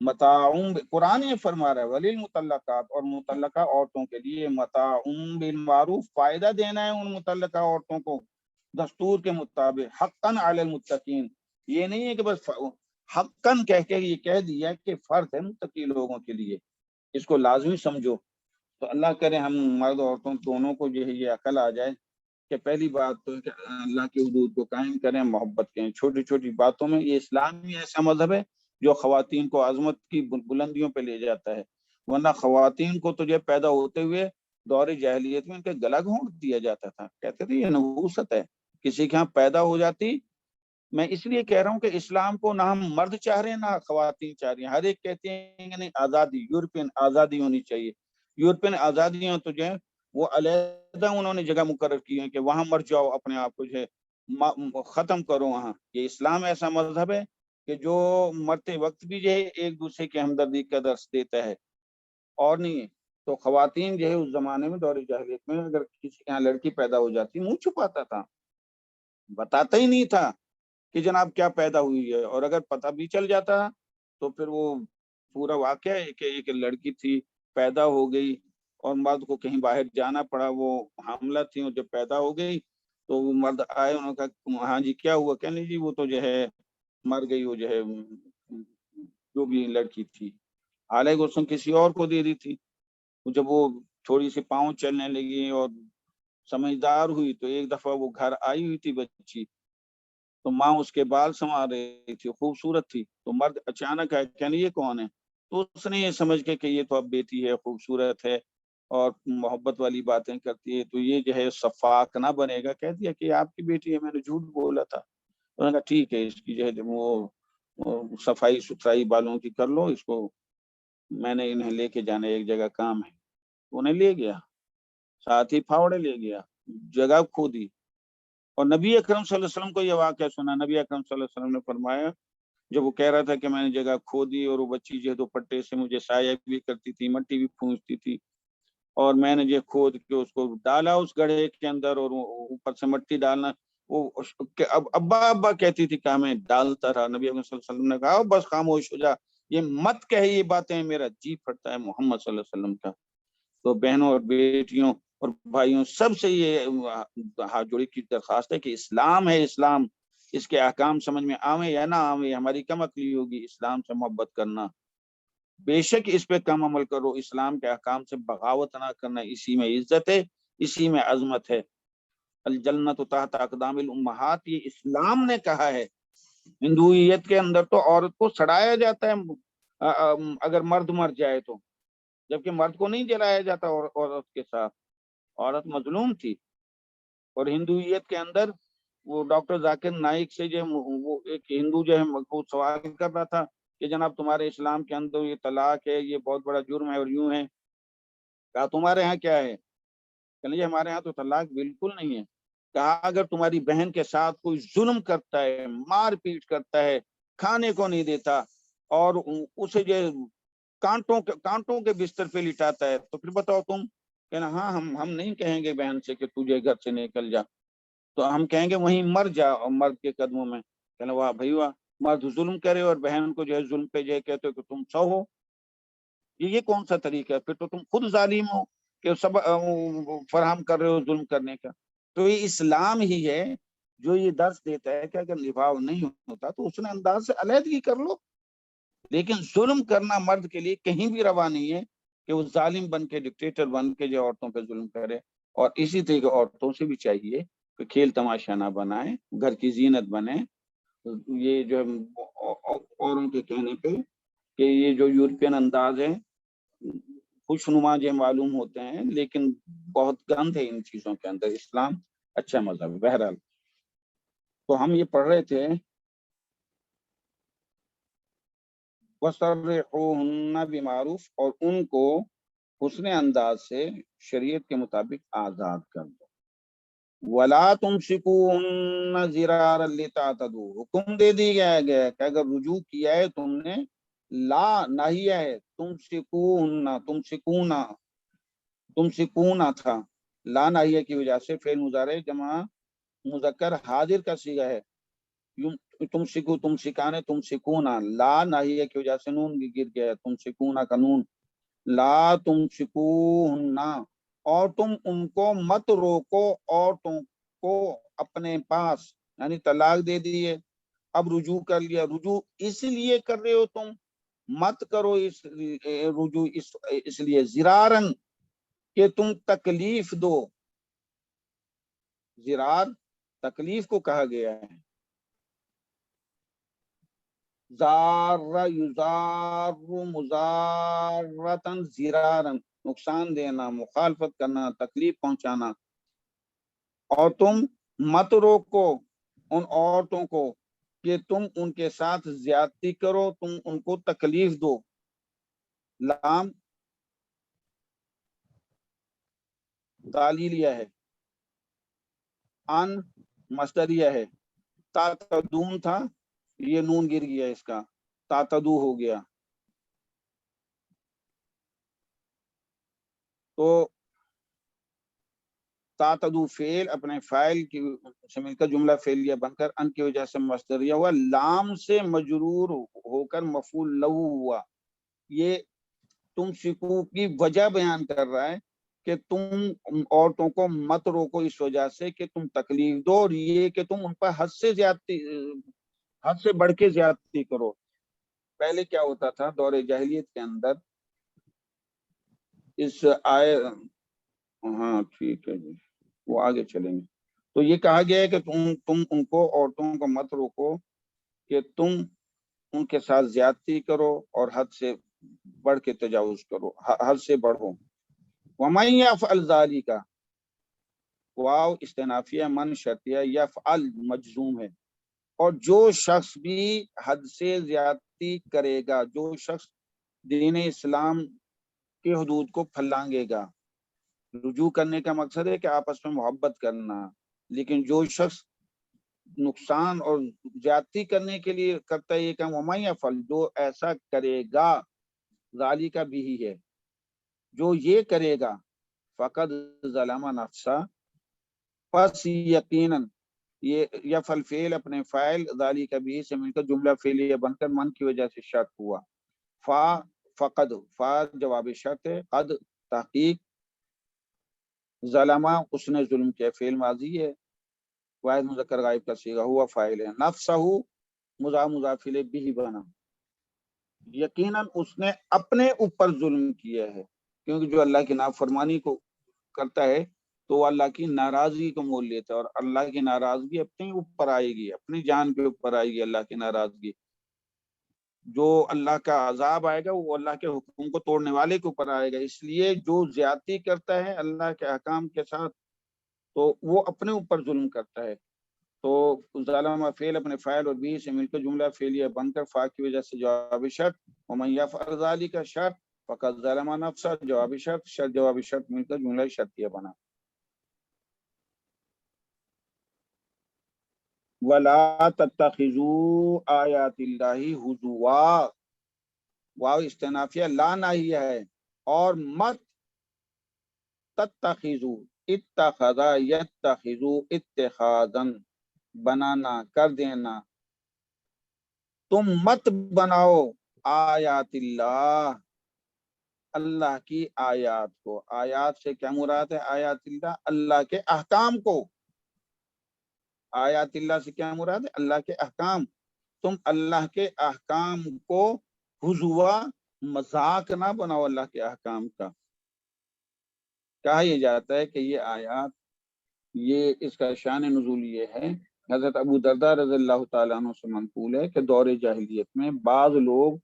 متاعم قرآن یہ فرما رہا ہے ولیل مطلقات، اور مطلقہ عورتوں کے لیے متاعم بالمعروف، فائدہ دینا ہے ان مطلقہ عورتوں کو دستور کے مطابق، حقاً علی المتقین، یہ نہیں ہے کہ بس حقاً کہہ کے یہ کہہ دیا کہ فرض ہے متقی لوگوں کے لیے، اس کو لازمی سمجھو۔ تو اللہ کرے ہم مرد عورتوں دونوں کو جو ہے یہ عقل آ جائے کہ پہلی بات تو ہے کہ اللہ کی حدود کو قائم کریں، محبت کریں چھوٹی چھوٹی باتوں میں۔ یہ اسلامی ایسا مذہب ہے جو خواتین کو عظمت کی بلندیوں پہ لے جاتا ہے، ورنہ خواتین کو تو جو پیدا ہوتے ہوئے دور جاہلیت میں ان کے گلا گھونٹ دیا جاتا تھا، کہتے تھے یہ نبوست ہے، کسی کے ہاں پیدا ہو جاتی۔ میں اس لیے کہہ رہا ہوں کہ اسلام کو نہ ہم مرد چاہ رہے ہیں نہ خواتین چاہ رہی ہیں، ہر ایک کہتے ہیں کہ نہیں آزادی، یورپین آزادی ہونی چاہیے، یورپین آزادیاں تو جو ہے وہ علیحدہ انہوں نے جگہ مقرر کی ہے کہ وہاں مر جاؤ، اپنے آپ کو جو ہے ختم کرو وہاں۔ یہ اسلام ایسا مذہب ہے کہ جو مرتے وقت بھی جو ہے ایک دوسرے کی ہمدردی کا درس دیتا ہے اور نہیں ہے۔ تو خواتین جو ہے اس زمانے میں دور جاہلیت میں اگر کسی کے یہاں لڑکی پیدا ہو جاتی منہ چھپاتا تھا، بتاتا ہی نہیں تھا کہ جناب کیا پیدا ہوئی ہے، اور اگر پتہ بھی چل جاتا تو پھر وہ پورا واقعہ ہے کہ ایک لڑکی تھی پیدا ہو گئی اور مرد کو کہیں باہر جانا پڑا، وہ حاملہ تھی، اور جب پیدا ہو گئی تو وہ مرد آئے، انہوں نے کہا ہاں جی کیا ہوا، کہنے جی وہ تو جو ہے مر گئی، وہ جو ہے جو بھی لڑکی تھی، حالانکہ اس نے کسی اور کو دے دی تھی۔ جب وہ تھوڑی سی پاؤں چلنے لگی اور سمجھدار ہوئی تو ایک دفعہ وہ گھر آئی ہوئی تھی بچی، تو ماں اس کے بال سنوار رہی تھی، خوبصورت تھی، تو مرد اچانک ہے کہنے یہ کون ہے، تو اس نے یہ سمجھ کے کہ یہ تو اب بیٹی ہے، خوبصورت ہے اور محبت والی باتیں کرتی ہے، تو یہ جو ہے صفاق نہ بنے گا، کہہ دیا کہ آپ کی بیٹی ہے، میں نے جھوٹ بولا تھا۔ انہوں نے کہا ٹھیک ہے، اس کی جو ہے وہ صفائی ستھرائی بالوں کی کر لو، اس کو میں نے انہیں لے کے جانا ایک جگہ کام ہے، انہیں لے گیا، ساتھ ہی پھاوڑے لے گیا، جگہ کھودی، اور نبی اکرم صلی اللہ علیہ وسلم کو یہ واقعہ سنا۔ نبی اکرم صلی اللہ علیہ وسلم نے فرمایا جب وہ کہہ رہا تھا کہ میں نے جگہ کھودی اور وہ بچی جو ہے دوپٹے سے مجھے سایہ بھی کرتی تھی، مٹی بھی پھونستی تھی، اور میں نے جو کھود کے اس کو ڈالا اس گڑھے کے اندر، اور اوپر سے مٹی ڈالنا، وہ ابا ابا کہتی تھی کہ میں ڈالتا رہا۔ نبی اکرم صلی اللہ علیہ وسلم نے کہا بس خاموش ہو جا، یہ مت کہے یہ باتیں، میرا جی پھٹتا ہے محمد صلی اللہ علیہ وسلم کا۔ تو بہنوں اور بیٹیوں اور بھائیوں سب سے یہ ہاتھ جوڑی کی درخواست ہے کہ اسلام ہے، اسلام، اس کے احکام سمجھ میں آویں یا نہ آویں، ہماری کم عقلی ہوگی اسلام سے محبت کرنا، بے شک اس پہ کم عمل کرو، اسلام کے احکام سے بغاوت نہ کرنا، اسی میں عزت ہے، اسی میں عظمت ہے۔ الجنت تحت اقدام الامہات، یہ اسلام نے کہا ہے۔ ہندویت کے اندر تو عورت کو سڑایا جاتا ہے اگر مرد مر جائے تو، جبکہ مرد کو نہیں جلایا جاتا عورت کے ساتھ، عورت مظلوم تھی۔ اور ہندویت کے اندر وہ ڈاکٹر ذاکر نائک سے جو وہ ایک ہندو جو ہے وہ سوال کر رہا تھا کہ جناب تمہارے اسلام کے اندر یہ طلاق ہے، یہ بہت بڑا جرم ہے اور یوں ہے، کہا تمہارے ہاں کیا ہے، کہ ہمارے ہاں تو طلاق بالکل نہیں ہے۔ کہا اگر تمہاری بہن کے ساتھ کوئی ظلم کرتا ہے، مار پیٹ کرتا ہے، کھانے کو نہیں دیتا اور اسے جو کانٹوں کے بستر پہ لٹاتا ہے، تو پھر بتاؤ تم، کہنا ہاں ہم نہیں کہیں گے بہن سے کہ تجھے گھر سے نکل جا، تو ہم کہیں گے وہیں مر جا اور مرد کے قدموں میں۔ کہنا واہ بھائی واہ، مرد ظلم کرے اور بہن کو جو ہے ظلم پہ جو ہے کہتے ہو کہ تم سو ہو، یہ کون سا طریقہ ہے، پھر تو تم خود ظالم ہو کہ سب فراہم کر رہے ہو ظلم کرنے کا۔ تو یہ اسلام ہی ہے جو یہ درس دیتا ہے کہ اگر نبھاؤ نہیں ہوتا تو اس نے انداز سے علیحدگی کر لو، لیکن ظلم کرنا مرد کے لیے کہیں بھی روا نہیں ہے کہ وہ ظالم بن کے ڈکٹیٹر بن کے جو عورتوں پہ ظلم کرے۔ اور اسی طریقے عورتوں سے بھی چاہیے کہ کھیل تماشا نہ بنائیں، گھر کی زینت بنے۔ یہ جو اوروں کے کہنے پہ کہ یہ جو یورپین انداز ہے خوشنما جو معلوم ہوتے ہیں لیکن بہت گند ہے ان چیزوں کے اندر، اسلام اچھا مذہب ہے۔ بہرحال تو ہم یہ پڑھ رہے تھے وَسَرِّحُوهُنَّ بِمَعْرُوف، اور ان کو حسن انداز سے شریعت کے مطابق آزاد کر دو۔ وَلَا تُمْسِكُوهُنَّ ضِرَارًا لِتَعْتَدُوا، حکم دے دی گیا ہے کہ اگر رجوع کیا ہے تم نے، لا ناہیہ ہے، تمسکونا تھا، لا ناہیہ کی وجہ سے فعل مضارع جمع مذکر حاضر کا صیغہ ہے، تم سکو تم سکھانے تم سکونا لا ناہیہ کی وجہ سے نون گر گیا تم سکونا کا نون لا تم سکونا اور تم ان کو مت روکو عورتوں کو اپنے پاس یعنی طلاق دے دیے اب رجوع کر لیا رجوع اس لیے کر رہے ہو تم مت کرو اس رجوع اس لیے زرارن کہ تم تکلیف دو زرار تکلیف کو کہا گیا ہے زار یزار مزارتن زرارن نقصان دینا مخالفت کرنا تکلیف پہنچانا اور تم مت روکو ان عورتوں کو کہ تم ان کے ساتھ زیادتی کرو تم ان کو تکلیف دو لام تعلیلیہ ہے ان مصدریہ ہے تعتدون تھا یہ نون گر گیا اس کا تعتدو ہو گیا تو تعتدو فعل اپنے فاعل کی سے مل کر جملہ فعلیہ بن کر ان کی وجہ سے مصدریہ ہوا لام سے مجرور ہو کر مفعول لہو ہوا یہ تم سکو کی وجہ بیان کر رہا ہے کہ تم عورتوں کو مت روکو اس وجہ سے کہ تم تکلیف دو اور یہ کہ تم ان پر حد سے زیادتی حد سے بڑھ کے زیادتی کرو پہلے کیا ہوتا تھا دور جاہلیت کے اندر اس آئے ہاں ٹھیک ہے جی وہ آگے چلیں گے تو یہ کہا گیا ہے کہ تم ان کو عورتوں کو مت روکو کہ تم ان کے ساتھ زیادتی کرو اور حد سے بڑھ کے تجاوز کرو حد سے بڑھو وَمَن يَفْعَلْ ذَلِكَ واو استنافیہ من شرطیہ یفعل مجزوم ہے اور جو شخص بھی حد سے زیادتی کرے گا جو شخص دین اسلام کی حدود کو پھلانگے گا رجوع کرنے کا مقصد ہے کہ آپس میں محبت کرنا لیکن جو شخص نقصان اور زیادتی کرنے کے لیے کرتا ہے یہ کام وَمَن يَفْعَلْ جو ایسا کرے گا ذَلِكَ بھی ہے جو یہ کرے گا فقد ظلم نفسا پس یقیناً یہ یفعل فعل اپنے فاعل ذالک بھی سے مل کر جملہ فعلیہ بن کر من کی وجہ سے شرط ہوا فا فقد فا جواب شرط ہے قد تحقیق ظلمہ اس نے ظلم کیا فعل ماضی ہے واحد مذکر غائب کا صیغہ ہوا فاعل ہے نفسہ مضاف الیہ بھی بنا یقیناً اس نے اپنے اوپر ظلم کیا ہے کیونکہ جو اللہ کی نافرمانی کو کرتا ہے تو وہ اللہ کی ناراضگی کو مول لیتا ہے اور اللہ کی ناراضگی اپنے اوپر آئے گی اپنی جان کے اوپر آئے گی اللہ کی ناراضگی جو اللہ کا عذاب آئے گا وہ اللہ کے حکم کو توڑنے والے کے اوپر آئے گا اس لیے جو زیادتی کرتا ہے اللہ کے احکام کے ساتھ تو وہ اپنے اوپر ظلم کرتا ہے تو ظالمہ فعل اپنے فاعل اور بھی سے مل کر جملہ فعلیہ بن کر فا کی وجہ سے جواب شرط ومن یفعل ذلک شرط فقد ظلم نفسہ جواب شرط شرط جواب شرط مل کر جملہ شرطیہ بنا وَلَا تَتَّخِذُوا آیَاتِ اللَّهِ هُزُوًا واو استنافیہ لا ناہیہ ہے اور مت تتخذوا اتخذ یتخذ اتخاذا بنانا کر دینا تم مت بناؤ آیات اللہ اللہ کی آیات کو آیات سے کیا مراد ہے آیات اللہ اللہ کے احکام کو آیات اللہ سے کیا مراد ہے اللہ کے احکام تم اللہ کے احکام کو ہزوا مذاق نہ بناؤ اللہ کے احکام کا کہا یہ جاتا ہے کہ یہ آیات یہ اس کا شان نزول یہ ہے حضرت ابو درداء رضی اللہ تعالیٰ عنہ سے منقول ہے کہ دور جاہلیت میں بعض لوگ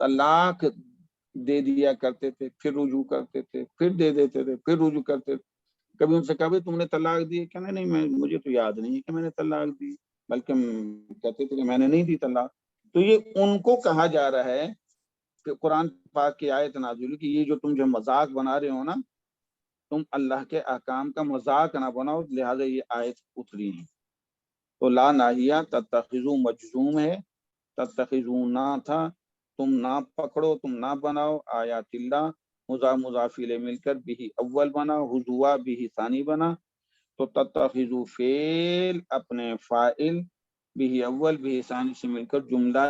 طلاق دے دیا کرتے تھے پھر رجوع کرتے تھے پھر دے دیتے تھے پھر رجوع کرتے تھے کبھی ان سے کہا تم نے طلاق دی کہنا نہیں میں مجھے تو یاد نہیں ہے کہ میں نے طلاق دی بلکہ کہتے تھے کہ میں نے نہیں دی طلاق تو یہ ان کو کہا جا رہا ہے کہ قرآن پاک کی آیت نازل کہ یہ جو تم جو مذاق بنا رہے ہو نا تم اللہ کے احکام کا مذاق نہ بناؤ لہٰذا یہ آیت اتری ہے تو لا ناہیہ تتخذو مجزوم ہے تتخذو نہ تھا تم نہ پکڑو تم نہ بناؤ آیات اللہ مضاف الیہ مل کر بھی اول بنا ہزوا بھی ثانی بنا تو تتخذو فعل اپنے فاعل بھی اول بھی ثانی سے مل کر جملہ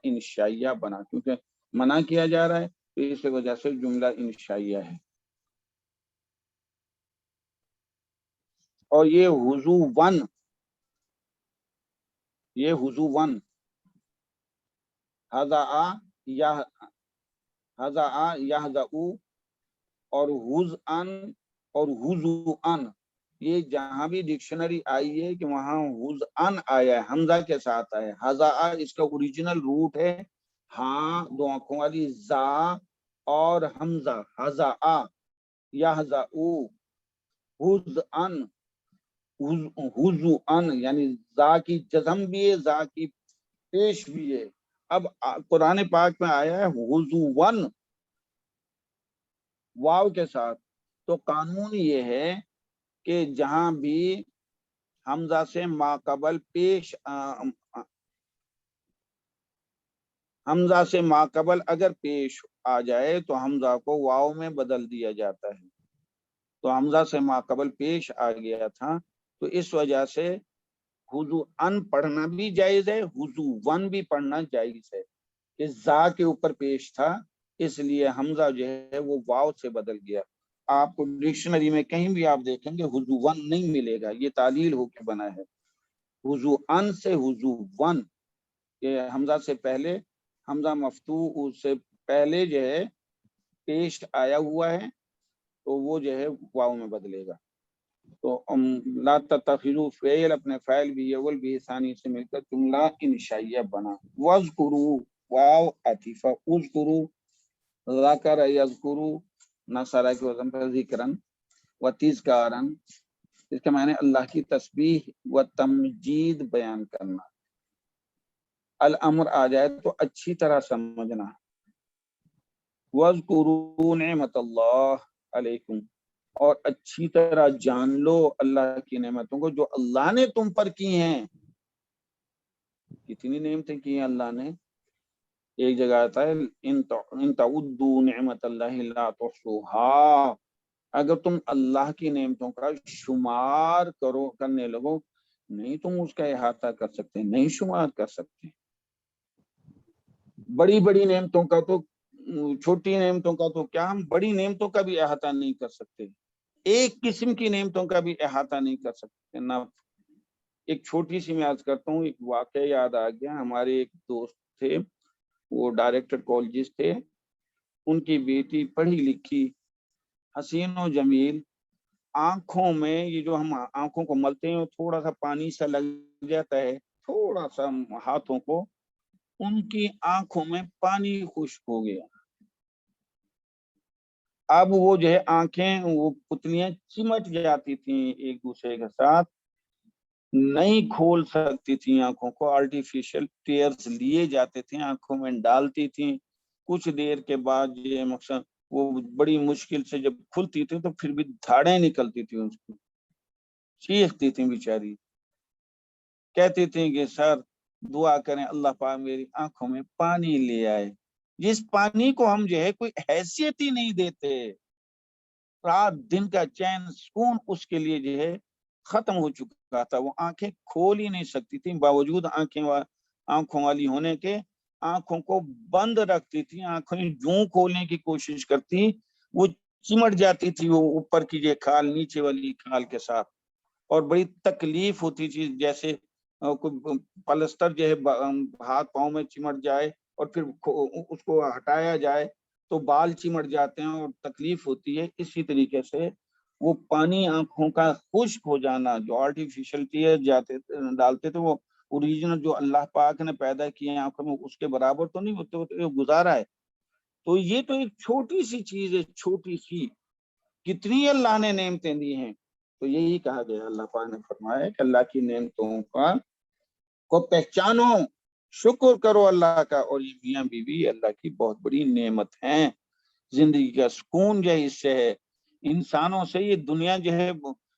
انشائیہ بنا، کیونکہ منع کیا جا رہا ہے تو اس وجہ سے جملہ انشائیہ ہے. اور یہ حضوون، یہ حضوون ہذا یا ہذا یہذا اور حزان اور حضوان، یہ جہاں بھی ڈکشنری آئی ہے کہ وہاں حزان آیا ہے، حمزہ کے ساتھ آیا ہے. ہذا اس کا اوریجنل روٹ ہے ہاں دو آنکھوں والی زا اور حمزہ، ہذا یہذا حزان حضوان، یعنی زا کی جزم بھی ہے، زا کی پیش بھی ہے. اب قرآن پاک میں آیا ہے حضوون واو کے ساتھ، تو قانون یہ ہے کہ جہاں بھی حمزہ سے ماقبل پیش حمزہ سے ماقبل اگر پیش آ جائے تو حمزہ کو واو میں بدل دیا جاتا ہے. تو حمزہ سے ماقبل پیش آ گیا تھا تو اس وجہ سے حضوان پڑھنا بھی جائز ہے، حضوون بھی پڑھنا جائز ہے. کہ زا کے اوپر پیش تھا اس لیے حمزہ جو ہے وہ واو سے بدل گیا. آپ کو ڈکشنری میں کہیں بھی آپ دیکھیں گے حضوون نہیں ملے گا، یہ تعلیل ہو کے بنا ہے. حضوان سے حضوون، یہ حمزہ سے پہلے، حمزہ مفتوح سے پہلے جو ہے پیش آیا ہوا ہے تو وہ جو ہے واو میں بدلے گا. تو لا تتخذوا فعل، اپنے فعل بھی اول بھی ثانی سے مل کر جملہ انشائیہ بنا. واذکروا واو عطیفہ، اذکروا ذکر یذکروا نصر کے وزن پر ذکرن و تذکارن، اس کے معنی اللہ کی تسبیح و تمجید بیان کرنا. الامر آ جائے تو اچھی طرح سمجھنا. وَاذْكُرُوا نعمت اللہ علیکم، اور اچھی طرح جان لو اللہ کی نعمتوں کو جو اللہ نے تم پر کی ہیں. کتنی نعمتیں کی ہیں اللہ نے. ایک جگہ آتا ہے ان تعدوا نعمت اللہ لا تحصوها، اگر تم اللہ کی نعمتوں کا شمار کرنے لگو نہیں تم اس کا احاطہ کر سکتے، نہیں شمار کر سکتے. بڑی بڑی نعمتوں کا تو، چھوٹی نعمتوں کا تو کیا، ہم بڑی نعمتوں کا بھی احاطہ نہیں کر سکتے، ایک قسم کی نعمتوں کا بھی احاطہ نہیں کر سکتے نا. ایک چھوٹی سی میں عرض کرتا ہوں، ایک واقعہ یاد آ گیا. ہمارے ایک دوست تھے، وہ ڈائریکٹر کالجسٹ تھے، ان کی بیٹی پڑھی لکھی حسین و جمیل، آنکھوں میں یہ جو ہم آنکھوں کو ملتے ہیں تھوڑا سا پانی سا لگ جاتا ہے تھوڑا سا ہاتھوں کو، ان کی آنکھوں میں پانی خشک ہو گیا. اب وہ جو ہے آنکھیں وہ پتلیاں چمٹ جاتی تھیں ایک دوسرے کے ساتھ، نہیں کھول سکتی تھیں آنکھوں کو، آرٹیفیشل ٹیئرز لیے جاتے تھے آنکھوں میں ڈالتی تھیں. کچھ دیر کے بعد یہ مقصد وہ بڑی مشکل سے جب کھلتی تھی تو پھر بھی دھاڑیں نکلتی تھی، اس کو چیختی تھیں بیچاری، کہتی تھیں کہ سر دعا کریں اللہ پاک میری آنکھوں میں پانی لے آئے. جس پانی کو ہم جو ہے کوئی حیثیت ہی نہیں دیتے، رات دن کا چین سکون اس کے لیے جو ہے ختم ہو چکا تھا. وہ آنکھیں کھول ہی نہیں سکتی تھی، باوجود آنکھوں والی ہونے کے آنکھوں کو بند رکھتی تھی. آنکھیں یوں کھولنے کی کوشش کرتی وہ چمٹ جاتی تھی، وہ اوپر کی جو کھال نیچے والی کھال کے ساتھ، اور بڑی تکلیف ہوتی تھی. جیسے پلسٹر جو ہے ہاتھ پاؤں میں چمٹ جائے اور پھر اس کو ہٹایا جائے تو بال چمٹ جاتے ہیں اور تکلیف ہوتی ہے. اسی طریقے سے وہ پانی آنکھوں کا خشک ہو جانا، جو آرٹیفیشل ٹیئر ڈالتے تھے، وہ اوریجنل جو اللہ پاک نے پیدا کیے آنکھوں میں اس کے برابر تو نہیں ہوتے، وہ گزارا ہے. تو یہ تو ایک چھوٹی سی چیز ہے، چھوٹی سی، کتنی اللہ نے نعمتیں دی ہیں. تو یہی کہا گیا، اللہ پاک نے فرمایا کہ اللہ کی نعمتوں کو پہچانو، شکر کرو اللہ کا، اور یہ میاں بیوی اللہ کی بہت بڑی نعمت ہیں. زندگی کا سکون جو ہے اس سے ہے. انسانوں سے یہ دنیا جو ہے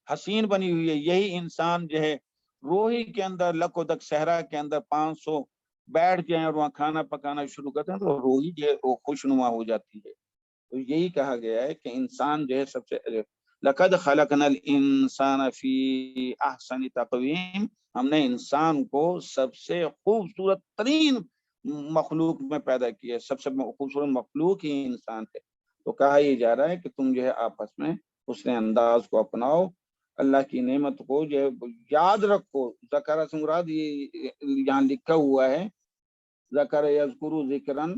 حسین بنی ہوئی ہے. یہی انسان جو ہے روہی کے اندر لکودک صحرا کے اندر 500 بیٹھ جائیں اور وہاں کھانا پکانا شروع کرتے ہیں تو روہی جو ہے وہ خوشنما ہو جاتی ہے. تو یہی کہا گیا ہے کہ انسان جو ہے سب سے لقد خلقنا الانسان فی احسن تقویم ہم نے انسان کو سب سے خوبصورت ترین مخلوق میں پیدا کیا ہے، سب سے خوبصورت مخلوق ہی انسان ہے۔ تو کہا یہ جا رہا ہے کہ تم جو ہے آپس میں حسن انداز کو اپناؤ، اللہ کی نعمت کو جو ہے یاد رکھو۔ ذکر سے مراد یہ یہاں لکھا ہوا ہے، ذکر یذکر ذکرن،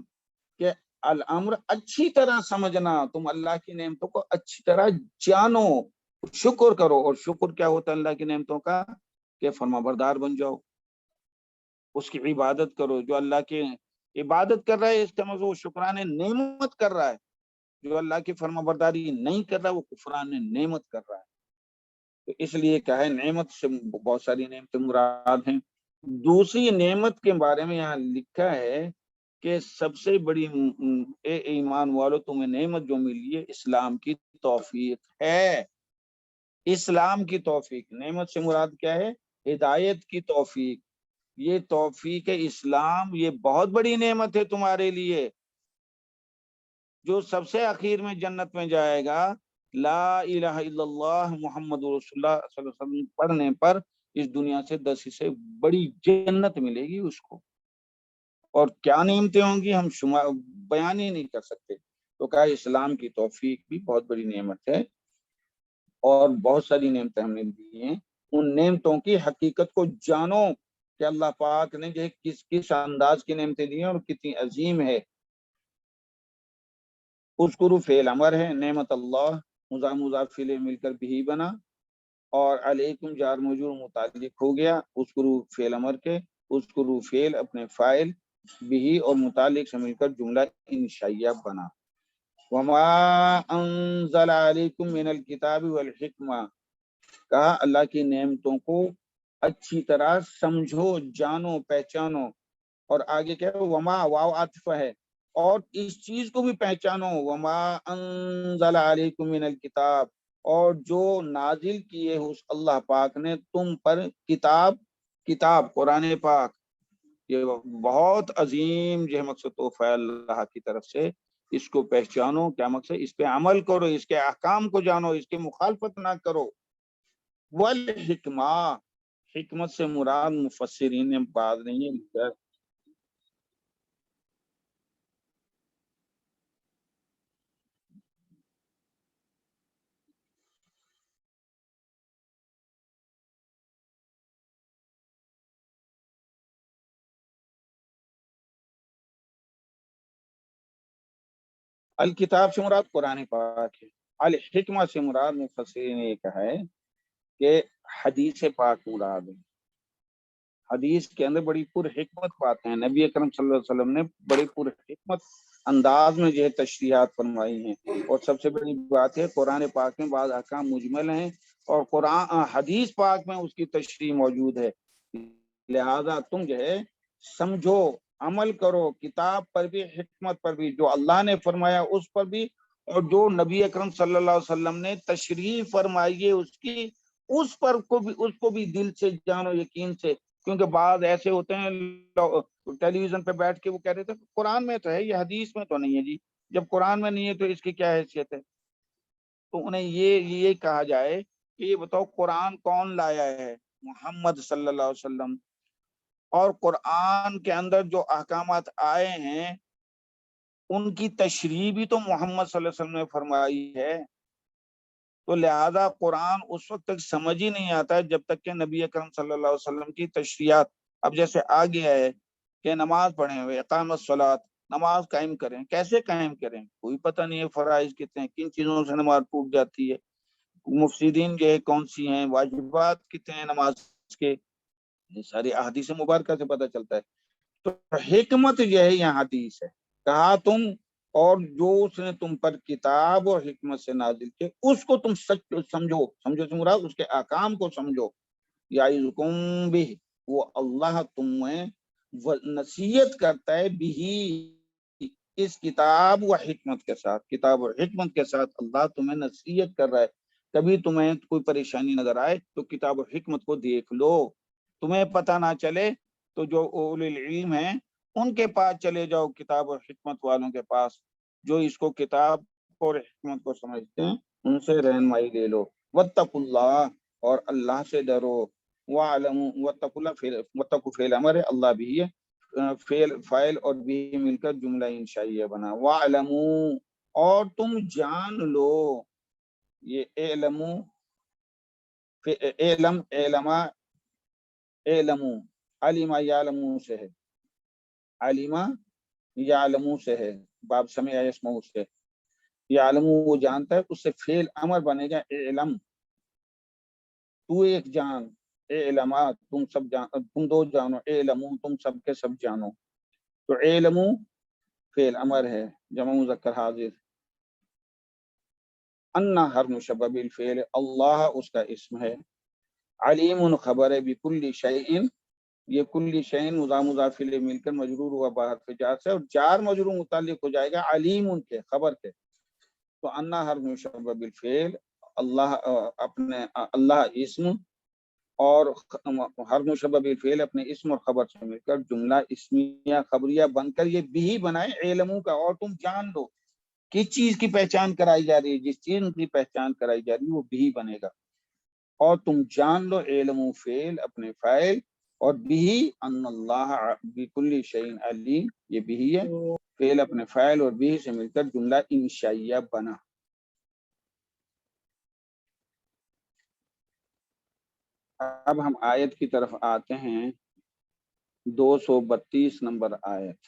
کہ الامر اچھی طرح سمجھنا، تم اللہ کی نعمتوں کو اچھی طرح جانو، شکر کرو۔ اور شکر کیا ہوتا ہے اللہ کی نعمتوں کا؟ کہ فرما بردار بن جاؤ، اس کی عبادت کرو۔ جو اللہ کی عبادت کر رہا ہے اس کا مطلب وہ شکران نعمت کر رہا ہے، جو اللہ کی فرما برداری نہیں کر رہا وہ کفران نعمت کر رہا ہے۔ تو اس لیے کیا ہے، نعمت سے بہت ساری نعمتیں مراد ہیں۔ دوسری نعمت کے بارے میں یہاں لکھا ہے کہ سب سے بڑی اے ایمان والو تمہیں نعمت جو ملی ہے اسلام کی توفیق ہے۔ اسلام کی توفیق، نعمت سے مراد کیا ہے؟ ہدایت کی توفیق۔ یہ توفیق اسلام یہ بہت بڑی نعمت ہے تمہارے لیے۔ جو سب سے اخیر میں جنت میں جائے گا، لا الہ الا اللہ محمد رسول اللہ صلی اللہ علیہ وسلم پڑھنے پر اس دنیا سے 10 سے بڑی جنت ملے گی اس کو۔ اور کیا نعمتیں ہوں گی ہم بیان ہی نہیں کر سکتے۔ تو کہا اسلام کی توفیق بھی بہت بڑی نعمت ہے، اور بہت ساری نعمتیں ہم نے دی ہیں۔ ان نعمتوں کی حقیقت کو جانو کہ اللہ پاک نے جو کس کس انداز کی نعمتیں دی ہیں اور کتنی عظیم ہے۔ اذکروا فعل امر ہے، نعمت اللہ مضاف مضاف الیہ مل کر بھی بنا، اور علیکم جار مجرور متعلق ہو گیا اذکروا فعل امر کے، اذکروا فعل اپنے فاعل، بھی اور متعلق سے مل کر جملہ انشائیہ بنا۔ وما انزل علیکم من الکتاب والحکمہ، کہا اللہ کی نعمتوں کو اچھی طرح سمجھو، جانو، پہچانو۔ اور آگے کیا ہے؟ وما واو عطف ہے، اور اس چیز کو بھی پہچانو، وما انزل علیکم من الکتاب، اور جو نازل کیے اس اللہ پاک نے تم پر کتاب قرآن پاک۔ یہ بہت عظیم جو ہے مقصد تحفہ ہے اللہ کی طرف سے، اس کو پہچانو۔ کیا مقصد؟ اس پہ عمل کرو، اس کے احکام کو جانو، اس کی مخالفت نہ کرو۔ والحکمہ، حکمت سے مراد مفسرین نے بعد نہیں لکھا، الکتاب سے مراد قرآن پاک ہے، الحکمہ سے مراد مفسرین نے یہ کہا ہے کہ حدیث پاک مراد ہے۔ حدیث کے اندر بڑی پر حکمت باتیں ہیں، نبی اکرم صلی اللہ علیہ وسلم نے بڑی پر حکمت انداز میں جو ہے تشریحات فرمائی ہیں۔ اور سب سے بڑی بات ہے قرآن پاک میں بعض احکام مجمل ہیں، اور حدیث پاک میں اس کی تشریح موجود ہے۔ لہذا تم جو ہے سمجھو، عمل کرو، کتاب پر بھی، حکمت پر بھی، جو اللہ نے فرمایا اس پر بھی، اور جو نبی اکرم صلی اللہ علیہ وسلم نے تشریح فرمائی ہے اس کی، اس کو بھی دل سے جانو، یقین سے۔ کیونکہ بعض ایسے ہوتے ہیں ٹیلی ویژن پہ بیٹھ کے وہ کہہ رہے تھے قرآن میں تو ہے، یہ حدیث میں تو نہیں ہے جی۔ جب قرآن میں نہیں ہے تو اس کی کیا حیثیت ہے؟ تو انہیں یہ کہا جائے کہ یہ بتاؤ قرآن کون لایا ہے؟ محمد صلی اللہ علیہ وسلم۔ اور قرآن کے اندر جو احکامات آئے ہیں ان کی تشریح بھی تو محمد صلی اللہ علیہ وسلم نے فرمائی ہے۔ تو لہذا قرآن اس وقت تک سمجھ ہی نہیں آتا ہے جب تک کہ نبی اکرم صلی اللہ علیہ وسلم کی تشریحات۔ اب جیسے آ گیا ہے کہ نماز پڑھیں ہوئے، اقامت الصلاۃ، نماز قائم کریں، کیسے قائم کریں کوئی پتہ نہیں ہے، فرائض کتنے ہیں، کن چیزوں سے نماز ٹوٹ جاتی ہے، مفسدین جو ہے کون سی ہیں، واجبات کتنے ہیں نماز کے، یہ ساری احادیث مبارکہ سے پتہ چلتا ہے۔ تو حکمت جو ہے یہاں حدیث ہے، کہا تم اور جو اس نے تم پر کتاب اور حکمت سے نازل کیے اس کو تم سچ سمجھو سے مراد اس کے احکام کو سمجھو۔ یعظکم بھی، وہ اللہ تمہیں نصیحت کرتا ہے بھی، اس کتاب و حکمت کے ساتھ، کتاب اور حکمت کے ساتھ اللہ تمہیں نصیحت کر رہا ہے۔ کبھی تمہیں کوئی پریشانی نظر آئے تو کتاب و حکمت کو دیکھ لو، تمہیں پتہ نہ چلے تو جو اولو العلم ہیں ان کے پاس چلے جاؤ، کتاب اور حکمت والوں کے پاس، جو اس کو کتاب اور حکمت کو سمجھتے ہیں، ان سے رہنمائی لے لو۔ واتقوا اللہ، اور اللہ سے ڈرو، وَعْلَمُوا وَاتَّقُوا اللہ فعل وَاتَّقُوا فعل امر ہے، اللہ بھی ہے، فعل فاعل اور بھی مل کر جملہ انشائیہ بنا۔ وَعْلَمُوا اور تم جان لو، یہ اعلموا اعلم اعلما اعلموا علما یعلموا سے ہے، علما یعلموا سے ہے، باب سمع یسمع سے، یعلموا وہ جانتا ہے، اس سے فعل امر بنے گا اعلم، تو ایک جان، اعلما تم سب تم دو جانو، اعلموا تم سب کے سب جانو، تو اعلموا فعل امر ہے جمع مذکر حاضر، انا ہر مشبہ بالفعل، اللہ اس کا اسم ہے، علیم خبر ہے بکل شیء، یہ کل شیء مضاف الیہ مل کر مجرور ہوا بحرف جار سے، اور جار مجرور متعلق ہو جائے گا علیم کے خبر کے، تو انا ہر مشبہ بالفعل، اللہ اپنے اللہ اسم اور ہر مشبہ بالفعل اپنے اسم اور خبر سے مل کر جملہ اسمیہ خبریہ بن کر یہ بھی بنائے علموں کا، اور تم جان لو، کس چیز کی پہچان کرائی جا رہی ہے، جس چیز کی پہچان کرائی جا رہی ہے وہ بھی بنے گا، اور تم جان لو علموں فعل اپنے فاعل، اور بھی ان اللہ بکل شیء علیم، یہ بھی ہے فعل اپنے فاعل اور بھی سے مل کر جملہ انشائیہ بنا۔ اب ہم آیت کی طرف آتے ہیں، 232 نمبر آیت،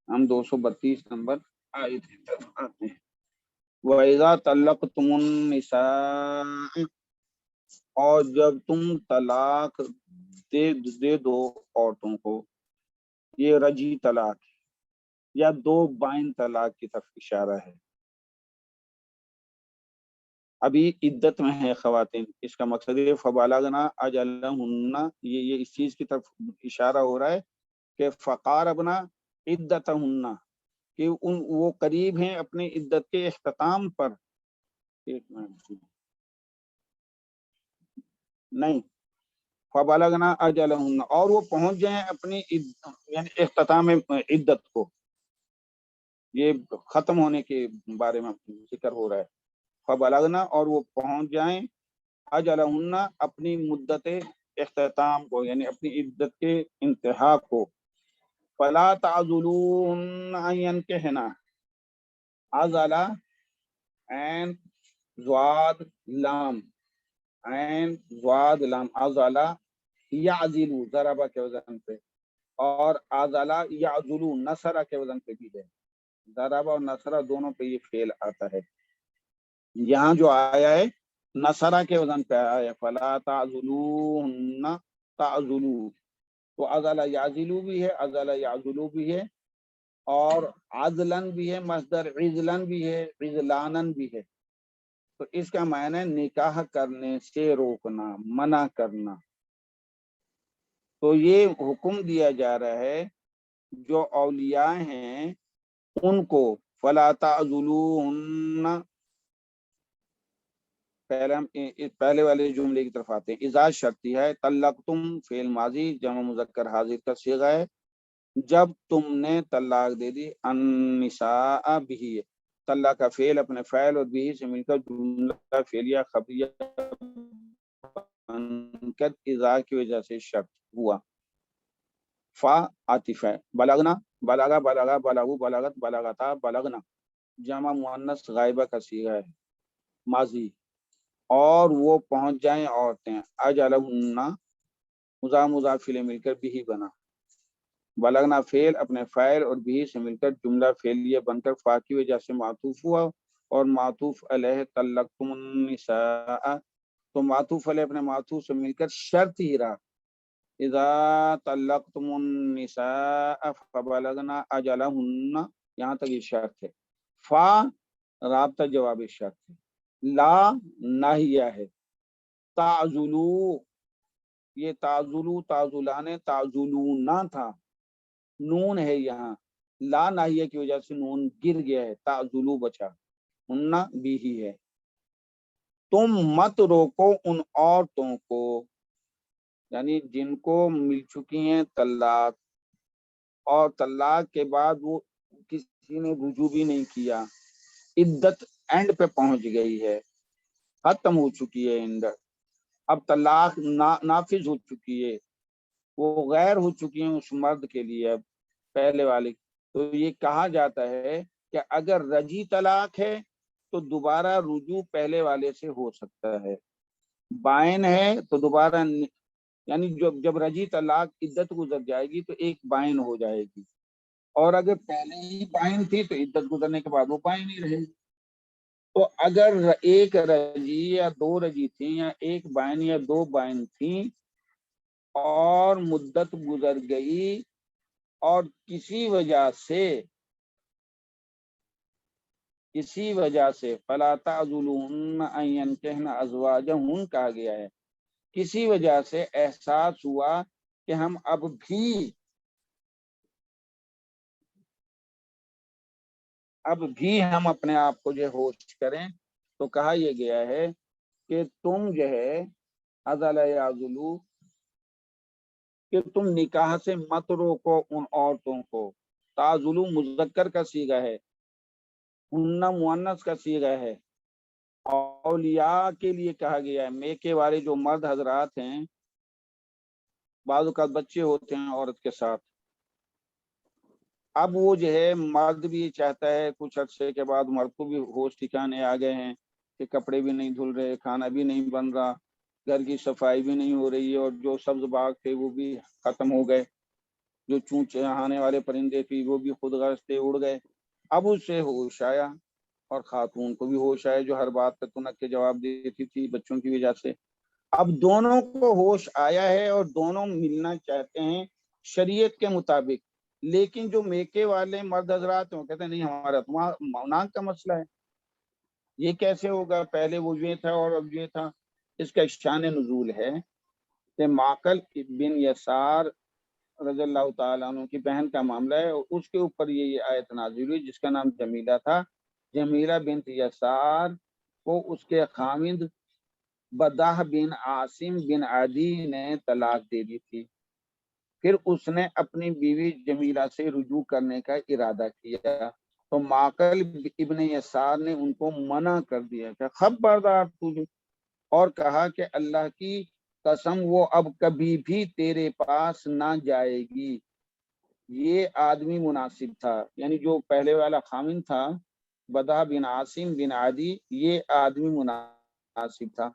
ہم 232 نمبر آیت کی طرف آتے ہیں۔ وَإِذَا طَلَّقْتُمُ النِّسَاءَ اور جب تم طلاق دے دو عورتوں کو، یہ رجی طلاق یا دو بائن طلاق کی طرف اشارہ ہے، ابھی عدت میں ہے خواتین، اس کا مقصد ہے فبالغنا اجلہن، یہ اس چیز کی طرف اشارہ ہو رہا ہے کہ فقاربنا عدتہن، کہ وہ قریب ہیں اپنے عدت کے اختتام پر، ایک منٹ نہیں، فبلغنا اجلہن اور وہ پہنچ جائیں اپنی یعنی اختتام عدت کو، یہ ختم ہونے کے بارے میں ذکر ہو رہا ہے، فبلغنا اور وہ پہنچ جائیں اجلہن اپنی مدت اختتام کو، یعنی اپنی عدت کے انتہا کو، فلا تعذلوهن ان ينكحن، عزلہ عین ضاد لام، عین ضاد لام، عزلہ یعزلو ضربہ کے وزن پہ، اور عزلہ یعزلو نصرہ کے وزن پہ بھی ہے، ضربہ اور نصرہ دونوں پہ یہ فعل آتا ہے، یہاں جو آیا ہے نصرہ کے وزن پہ آیا ہے، فلا تعذلوهن تعذلو، تو عزلہ یعزلو بھی ہے، عزلہ یعزلو بھی ہے، اور عزلن بھی ہے، مصدر عزلن بھی ہے، عزلانن بھی ہے، تو اس کا معنی نکاح کرنے سے روکنا، منع کرنا، تو یہ حکم دیا جا رہا ہے جو اولیاء ہیں ان کو، فلا تعذلوهن، پہلے والے جملے کی طرف آتے ہیں، اذا شرطی ہے، طلقتم فعل ماضی جمع مذکر حاضر کا صیغہ ہے، جب تم نے طلاق دے دی، النساء بھی، طلاق کا فعل اپنے فاعل اور بھی سے مل کر جملہ فعلیہ خبریہ بن کر اذا کی وجہ سے شرط ہوا، فا عاطف ہے، بلغنا بلغا بلغا بلغو بلغت بلغتا بلغنا جمع مؤنث غائبہ کا صیغہ ہے ماضی، اور وہ پہنچ جائیں عورتیں، اجلہن مضاف مضاف الیہ مل کر بھی بنا، بلغنا فعل اپنے فاعل اور بھی سے مل کر جملہ فعلیہ بن کر فا کی وجہ سے معطوف ہوا، اور معطوف علیہ طلقتم النساء، تو معطوف علیہ اپنے معطوف سے مل کر شرط ہی رہا، اذا طلقتم النساء فبلغنا اجلہن، یہاں تک یہ شرط ہے، فا رابطہ جواب شرط ہے، لا ناہیہ ہے، تعذلو، یہ تعذلو تعذلان تعذلونا تھا، نون ہے یہاں، لا ناہیہ کی وجہ سے نون گر گیا ہے، تعذلو بچا، ہننا بھی ہی ہے، تم مت روکو ان عورتوں کو، یعنی جن کو مل چکی ہیں طلاق، اور طلاق کے بعد وہ کسی نے رجوع بھی نہیں کیا، عدت اینڈ پہ پہنچ گئی ہے، ختم ہو چکی ہے عدت، اب طلاق نافذ ہو چکی ہے، وہ غیر ہو چکی ہیں اس مرد کے لیے اب پہلے والے، تو یہ کہا جاتا ہے کہ اگر رجی طلاق ہے تو دوبارہ رجوع پہلے والے سے ہو سکتا ہے، بائن ہے تو دوبارہ یعنی جب رجی طلاق عدت گزر جائے گی تو ایک بائن ہو جائے گی، اور اگر پہلے ہی بائن تھی تو عدت گزرنے کے بعد وہ بائن ہی رہے گی۔ تو اگر ایک رجی یا دو رجی تھیں یا ایک بائن یا دو بائن تھیں اور مدت گزر گئی اور کسی وجہ سے فلا تعذلوهن ان ينكحن ازواجهن کہا گیا ہے، کسی وجہ سے احساس ہوا کہ ہم اب بھی ہم اپنے آپ کو جو ہوش کریں، تو کہا یہ گیا ہے کہ تم جو ہے عزل یعزلو، کہ تم نکاح سے مت روکو ان عورتوں کو، تعزلو مذکر کا صیغہ ہے، ہن مؤنث کا صیغہ ہے، اولیاء کے لیے کہا گیا ہے، میکے والے جو مرد حضرات ہیں، بعض اوقات بچے ہوتے ہیں عورت کے ساتھ، اب وہ جو ہے مرد بھی چاہتا ہے کچھ عرصے کے بعد مرد کو بھی ہوش ٹھکانے آ گئے ہیں کہ کپڑے بھی نہیں دھل رہے، کھانا بھی نہیں بن رہا، گھر کی صفائی بھی نہیں ہو رہی ہے، اور جو سبز باغ تھے وہ بھی ختم ہو گئے، جو چونچانے والے پرندے تھے وہ بھی خود غرض سے اڑ گئے۔ اب اس سے ہوش آیا، اور خاتون کو بھی ہوش آیا جو ہر بات پہ تنک کے جواب دیتی تھی بچوں کی وجہ سے۔ اب دونوں کو ہوش آیا ہے اور دونوں ملنا چاہتے ہیں شریعت کے مطابق، لیکن جو میکے والے مرد حضرات ہیں وہ کہتے ہیں نہیں، ہمارا موناک کا مسئلہ ہے، یہ کیسے ہوگا، پہلے وہ یہ تھا اور اب یہ تھا۔ اس کا شان نزول ہے کہ معقل بن یسار رضی اللہ تعالیٰ عنہ کی بہن کا معاملہ ہے، اور اس کے اوپر یہ آیت نازل ہوئی جس کا نام جمیلہ تھا۔ جمیلہ بنت یسار کو اس کے خامند بداح بن عاصم بن عدی نے طلاق دے دی تھی، پھر اس نے اپنی بیوی جمیلہ سے رجوع کرنے کا ارادہ کیا، تو معقل ابن یسار نے ان کو منع کر دیا کہ خبردار تجھے، اور کہا کہ اللہ کی قسم وہ اب کبھی بھی تیرے پاس نہ جائے گی۔ یہ آدمی مناسب تھا، یعنی جو پہلے والا خامن تھا بداح بن عاصم بن عدی، یہ آدمی مناسب تھا،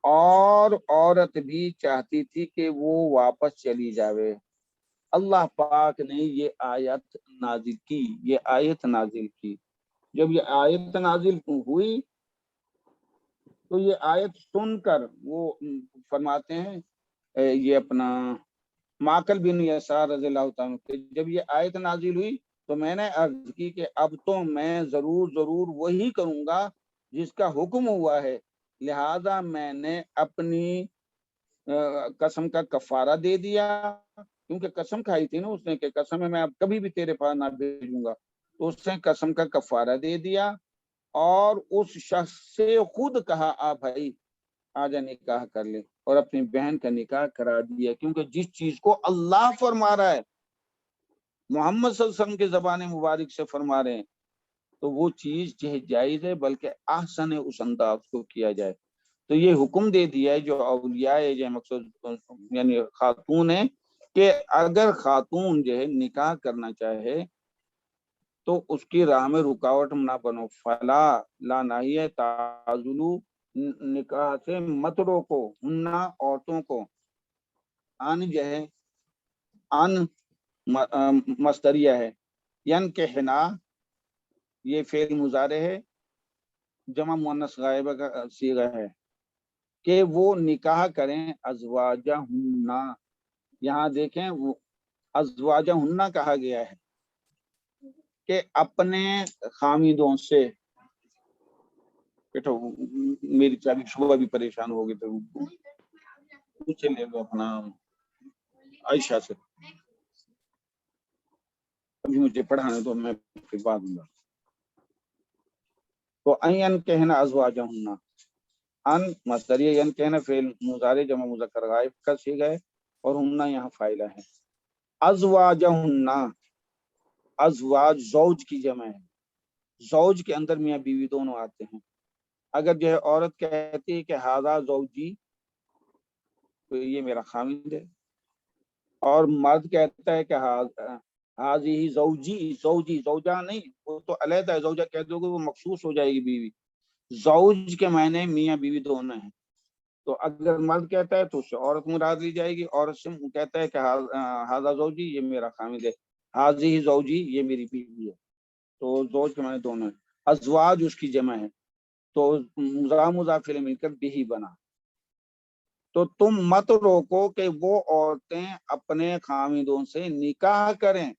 اور عورت بھی چاہتی تھی کہ وہ واپس چلی جاوے۔ اللہ پاک نے یہ آیت نازل کی۔ جب یہ آیت نازل ہوئی تو یہ آیت سن کر وہ فرماتے ہیں یہ اپنا معقل بن یسار رضی اللہ تعالیٰ عنہ، جب یہ آیت نازل ہوئی تو میں نے عرض کی کہ اب تو میں ضرور وہی کروں گا جس کا حکم ہوا ہے، لہذا میں نے اپنی قسم کا کفارہ دے دیا، کیونکہ قسم کھائی تھی نا اس نے کہ قسم ہے میں اب کبھی بھی تیرے پاس نہ بھیجوں گا، تو اس نے قسم کا کفارہ دے دیا، اور اس شخص سے خود کہا آ بھائی آجا نکاح کر لے، اور اپنی بہن کا نکاح کرا دیا، کیونکہ جس چیز کو اللہ فرما رہا ہے، محمد صلی اللہ علیہ وسلم کے زبان مبارک سے فرما رہے ہیں، تو وہ چیز جائز ہے، بلکہ احسن اس انداز کو کیا جائے۔ تو یہ حکم دے دیا ہے جو اولیاء ہے، جو مقصود یعنی خاتون ہے، کہ اگر خاتون جو ہے نکاح کرنا چاہے تو اس کی راہ میں رکاوٹ نہ بنو، فلا لا ناہیہ تعزلو، نکاح سے مت روکو، ہننا عورتوں کو، ان جو ہے ان مصدریہ ہے، ینکحنا یہ فعل مضارع ہے، جمع مؤنث غائبہ کا صیغہ ہے، کہ وہ نکاح کریں ازواجہن، یہاں دیکھیں وہ ازواجہن کہا گیا ہے کہ اپنے خامدوں سے، بیٹھو میری چالی شبہ بھی پریشان ہوگی تو پوچھے لے لو اپنا عائشہ سے، ابھی مجھے پڑھانے تو میں پھر بعد میں۔ تو این کہنا ازواجہن، ان مصدریہ، ین کہنا فعل مضارع جمع مذکر غائب کا صیغہ ہے، اور ہننا یہاں فاعلہ ہے۔ ازواجہن، ازواج زوج کی جمع ہے، زوج کے اندر میاں بیوی دونوں آتے ہیں۔ اگر جو ہے عورت کہتی ہے کہ ہذا زوجی، تو یہ میرا خامد ہے. اور مرد کہتا ہے کہ حاضی زوجی، زوجی زوجہ نہیں، وہ تو علیحدہ ہے، زوجہ کہہ دو گے وہ مخصوص ہو جائے گی بیوی. زوج کے معنی میاں بیوی دونوں ہیں. تو اگر مرد کہتا ہے تو اس سے عورت مراد لی جائے گی. عورت سے کہتا ہے کہ حاضا زوجی، یہ میرا خامد ہے. حاضی زوجی، یہ میری بیوی ہے. تو زوج کے معنی دونوں ہیں. ازواج اس کی جمع ہے، تو مضاف الیہ مل کر بھی بنا. تو تم مت روکو کہ وہ عورتیں اپنے خامدوں سے نکاح کریں.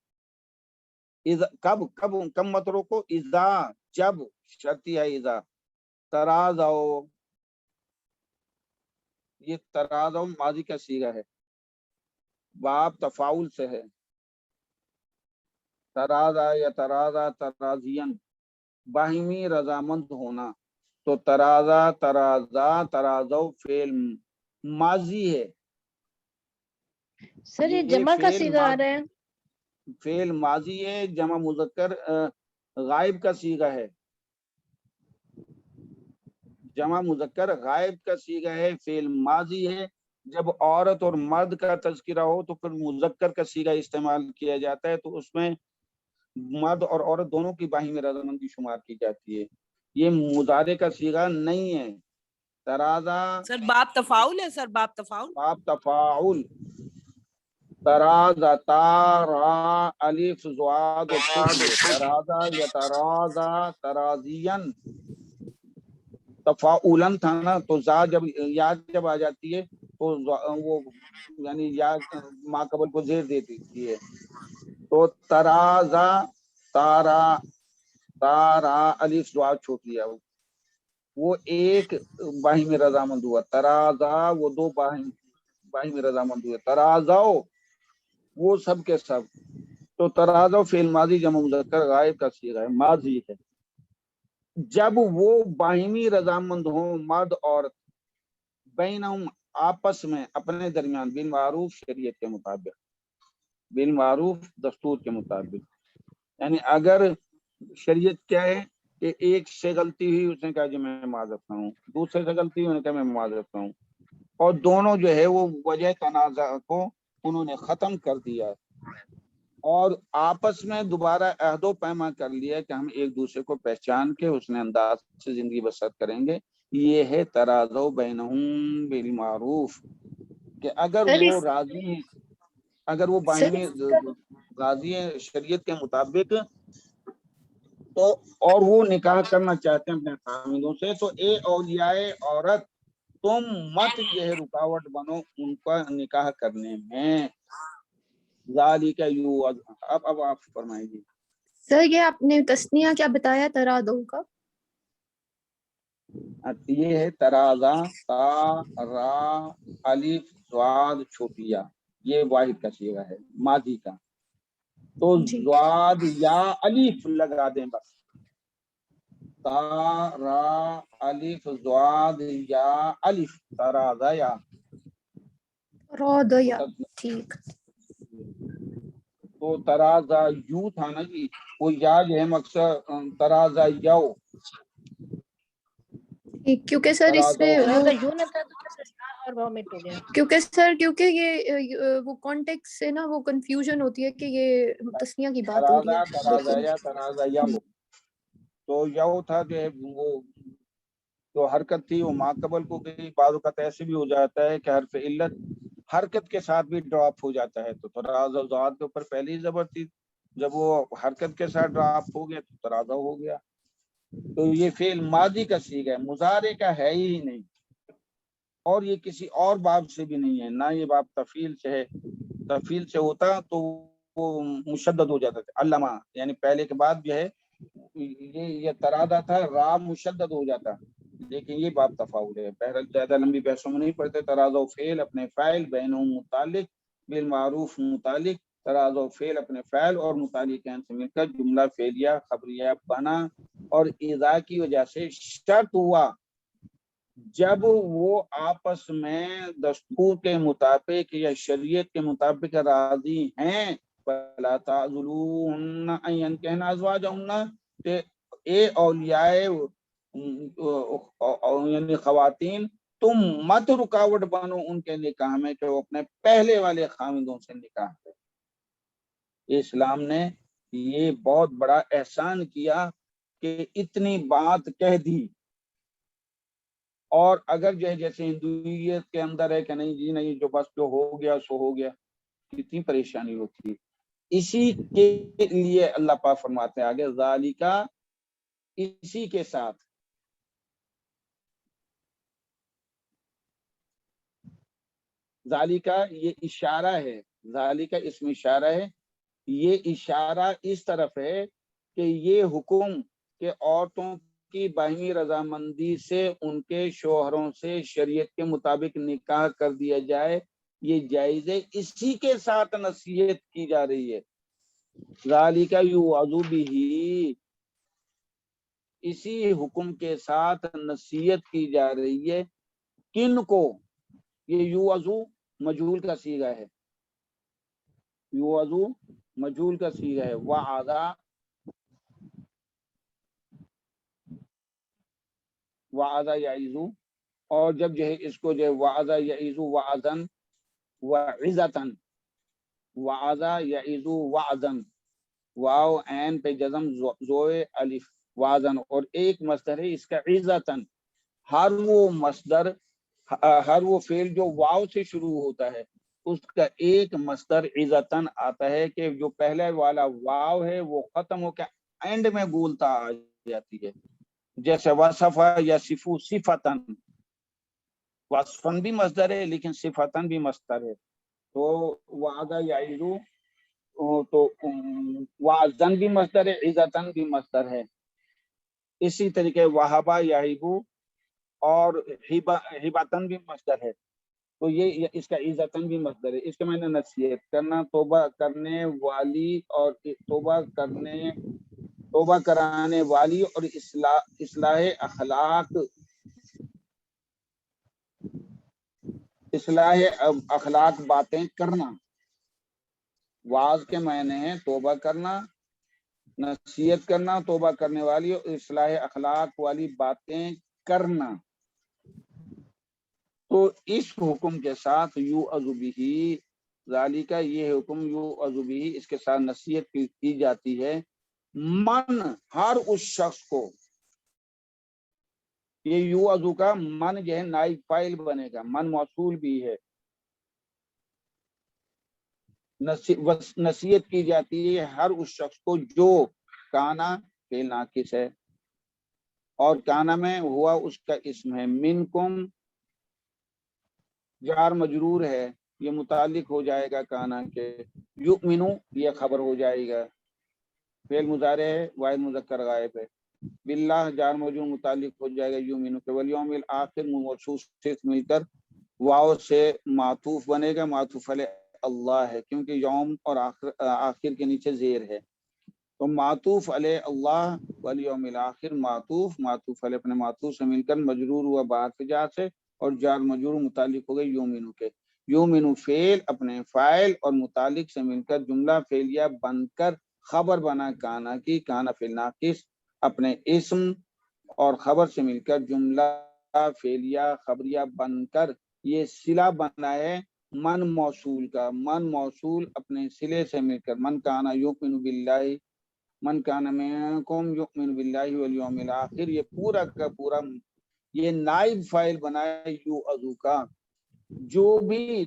کب کب مت روکو؟ اذا، جب، شرطی ہے اذا. تراضوا، یہ تراضوا ماضی کا صیغہ ہے، باب تفاعل سے ہے. تراضا یا تراضا تراضین، باہمی رضامند ہونا. تو تراضا تراضا تراضو فعل ماضی ہے. سر یہ جمع کا صیغہ آ رہا ہے. فعل ماضی ہے، جمع مذکر غائب کا صیغہ ہے. جمع مذکر غائب کا صیغہ ہے، فعل ماضی ہے. جب عورت اور مرد کا تذکرہ ہو تو پھر مذکر کا صیغہ استعمال کیا جاتا ہے، تو اس میں مرد اور عورت دونوں کی باہمی رضامندی شمار کی جاتی ہے. یہ مضارع کا صیغہ نہیں ہے. تراضا سر باب تفاعل ہے، سر باب تفاعل. باب تفاعل. تراضا تارا الف زواد تراضا یتراضا تراضین. تفاعلن تھا نا، تو زا جب یا جب آ جاتی ہے تو وہ یعنی یا ما قبل کو زیر دے دیتی ہے. تو تراضا تارا، تارا الف زواد چھوٹ لیا، وہ ایک باہمی رضامند ہوا. تراضا وہ دو باہمی رضامند ہوئے. تراضو وہ سب کے سب. تو تراضو فعل ماضی جمع مذکر غائب کا صیغہ ہے، ماضی ہے. جب وہ باہمی رضامند ہوں مرد عورت، بینہم آپس میں، اپنے درمیان، بالمعروف شریعت کے مطابق، بالمعروف دستور کے مطابق. یعنی اگر شریعت کیا ہے کہ ایک سے غلطی ہوئی، اس نے کہا کہ میں معذرت خواہ ہوں، دوسرے سے غلطی ہوئی، نے کہا میں معذرت خواہ ہوں، اور دونوں جو ہے وہ وجہ تنازع کو انہوں نے ختم کر دیا اور آپس میں دوبارہ عہد و پیما کر لیا کہ ہم ایک دوسرے کو پہچان کے حسن انداز سے زندگی بسر کریں گے. یہ ہے تراضوا بینہم بالمعروف. کہ اگر وہ راضی ہیں، اگر وہ باہمی راضی ہیں شریعت کے مطابق، تو اور وہ نکاح کرنا چاہتے ہیں اپنے خامدوں سے، تو اے اولیاء عورت تم مت یہ رکاوٹ بنو ان کا نکاح کرنے میں. ذالک یوعظ. اب آپ فرمائیے. سر یہ آپ نے تسنیہ کیا بتایا تراضوا کا؟ یہ ہے تراضا، تا را الف زواد چھوٹیا، یہ واحد کا صیغہ ہے ماضی کا. تو زواد یا الف لگا دیں بس. تا را الف زواد یا الف تراضا یا. ٹھیک. تو تراضا یو تھا نا جی، وہ یا جو ہے مقصد تراضا یو. کیونکہ سر اس میں کیونکہ سر یہ وہ کانٹیکس سے نا وہ کنفیوژن ہوتی ہے کہ یہ تسنیہ کی بات ہو رہی ہے. تراضا یو. تو یو تھا کہ وہ جو حرکت تھی وہ ما قبل کو گئی. بعض اوقات ایسے بھی ہو جاتا ہے کہ حرف علت حرکت کے ساتھ بھی ڈراپ ہو جاتا ہے. تو تراضا ذات کے اوپر پہلی زبر تھی، جب وہ حرکت کے ساتھ ڈراپ ہو گیا تو تراضا ہو گیا. تو یہ فعل ماضی کا صیغہ ہے، مضارع کا ہے ہی نہیں، اور یہ کسی اور باب سے بھی نہیں ہے. نہ یہ باب تفعیل سے ہے. تفعیل سے ہوتا تو وہ مشدد ہو جاتا تھا، علامہ یعنی پہلے کے بعد جو ہے یہ تراضا تھا، را مشدد ہو جاتا. لیکن یہ باب تفاعل ہے. بہرحال زیادہ لمبی بحثوں میں نہیں پڑھتے. تراضا فعل اپنے فاعل، بینہم متعلق، بالمعروف متعلق. تراضا فعل اپنے فاعل اور متعلقین سے مل کر جملہ فعلیہ خبریہ بنا، اور اذا کی وجہ سے شرط ہوا جب وہ آپس میں دستور کے مطابق یا شریعت کے مطابق راضی ہیں. فلا تعذلوہن ان ینکحن ازواجہن، کہ اے اولیاء یعنی خواتین تم مت رکاوٹ بنو ان کے نکاح میں کہ وہ اپنے پہلے والے خاوندوں سے نکاح کریں۔ اسلام نے یہ بہت بڑا احسان کیا کہ اتنی بات کہہ دی، اور اگر جو ہے جیسے ہندویت کے اندر ہے کہ نہیں جی نہیں جو بس جو ہو گیا سو ہو گیا، کتنی پریشانی ہوتی ہے۔ اسی کے لیے اللہ پاک فرماتے ہیں آگے ذالکا، اسی کے ساتھ، ذالکا یہ اشارہ ہے، ذالکا اسم اشارہ ہے، یہ اشارہ اس طرف ہے کہ یہ حکم کہ عورتوں کی باہمی رضامندی سے ان کے شوہروں سے شریعت کے مطابق نکاح کر دیا جائے، یہ جائز ہے۔ اسی کے ساتھ نصیحت کی جا رہی ہے، ذالک یوعظ بہ، اسی حکم کے ساتھ نصیحت کی جا رہی ہے۔ کن کو؟ یہ یوعظ مجہول کا صیغہ ہے، یوعظ مجہول کا صیغہ ہے، وعظ وعظ یعظ، اور جب جو ہے اس کو جو ہے وعظ یعظ وعظن وعظتن، وعظ یعظ وعظن، واو عین پہ جزم زوئے الف وعظن، اور ایک مصدر ہے اس کا عزتن۔ ہر وہ مصدر، ہر وہ فعل جو واو سے شروع ہوتا ہے اس کا ایک مصدر عزتن آتا ہے کہ جو پہلے والا واو ہے وہ ختم ہو کے اینڈ میں بولتا آ جاتی ہے، جیسے وصفہ یا صفو صفتن، وصفن بھی مصدر ہے لیکن صفتن بھی مصدر ہے، تو وعدہ یعظ تو وعظن بھی مصدر ہے، عزتن بھی مصدر ہے۔ اسی طریقے وہبہ یہبو اور ہبتن بھی مصدر ہے، تو یہ اس کا عزتن بھی مصدر ہے۔ اس کے معنی نصیحت کرنا، توبہ کرنے والی اور توبہ کرانے والی اور اصلاح اخلاق باتیں کرنا۔ واعظ کے معنی ہے توبہ کرنا، نصیحت کرنا، توبہ کرنے والی اور اصلاح اخلاق والی باتیں کرنا۔ تو اس حکم کے ساتھ یوعظ بہ، ذالک یہ حکم یوعظ بہ، اس کے ساتھ نصیحت کی جاتی ہے، من ہر اس شخص کو، یہ یوعظ کا من جو ہے نائب فاعل بنے گا، من موصول بھی ہے، نصیحت کی جاتی ہے ہر اس شخص کو جو کانا فعل ناقص ہے اور کانا میں ہوا اس کا اسم ہے، منکم جار مجرور ہے، یہ متعلق ہو جائے گا کانا کے، یؤمنو یہ خبر ہو جائے گا، فعل مضارع ہے واحد مذکر غائب ہے، باللہ جار مجرور متعلق ہو جائے گا یؤمنو کے، والیوم الآخر موصول سے مل کر واو سے معطوف بنے گا، معطوف علیہ اللہ ہے کیونکہ یوم اور آخر کے نیچے زیر ہے، تو معطوف علیہ اللہ والیوم الآخر معطوف علیہ اپنے معطوف سے مل کر مجرور ہوا بعد فجا سے، اور جار مجرور متعلق ہو گئے یومنو کے، یومنو فعل اپنے فاعل اور متعلق سے مل کر جملہ فعلیہ بن کر خبر بنا کانا کی، کانا فعل ناقص اپنے اسم اور خبر سے مل کر جملہ فعلیہ خبریہ بن کر یہ صلہ بنا ہے من موصول کا، من موصول اپنے صلے سے مل کر، من کانا یؤمن باللہ، من کان منکم یؤمن باللہ والیوم الآخر، یہ پورا کا پورا یہ نائب فاعل بنا ہے یوعظ کا، جو بھی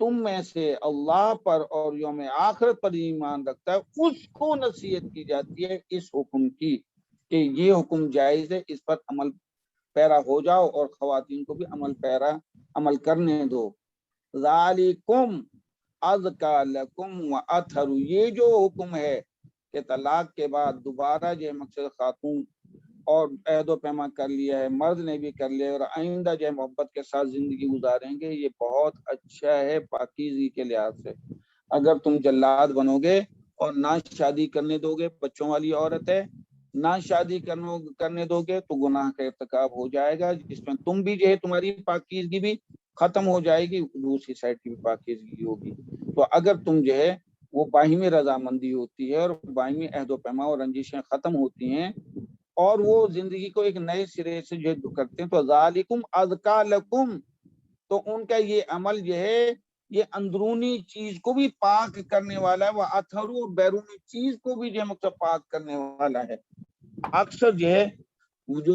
تم میں سے اللہ پر اور یوم آخرت پر ایمان رکھتا ہے اس کو نصیحت کی جاتی ہے اس حکم کی کہ یہ حکم جائز ہے، اس پر عمل پیرا ہو جاؤ اور خواتین کو بھی عمل کرنے دو۔ ذالکم ازکا لکم واطہر، یہ جو حکم ہے کہ طلاق کے بعد دوبارہ جو ہے مقصد خاتون اور عہد و پیمان کر لیا ہے، مرد نے بھی کر لیا اور آئندہ جو ہے محبت کے ساتھ زندگی گزاریں گے، یہ بہت اچھا ہے پاکیزگی کے لحاظ سے۔ اگر تم جلاد بنو گے اور نہ شادی کرنے دو گے، بچوں والی عورت ہے، نہ شادی کرنے دو گے تو گناہ کا ارتکاب ہو جائے گا، جس میں تم بھی جو ہے تمہاری پاکیزگی بھی ختم ہو جائے گی، دوسری سائڈ کی بھی پاکیزگی ہوگی۔ تو اگر تم جو ہے وہ باہمی رضامندی ہوتی ہے اور باہمی عہد و پیمان اور رنجشیں ختم ہوتی ہیں اور وہ زندگی کو ایک نئے سرے سے جو کرتے ہیں. تو ذالکم ازکا لکم، تو ان کا یہ عمل جو ہے یہ اندرونی چیز کو بھی پاک کرنے والا ہے، وہ اطہر، اور بیرونی چیز کو بھی جو ہے مطلب پاک کرنے والا ہے. اکثر جو ہے وہ جو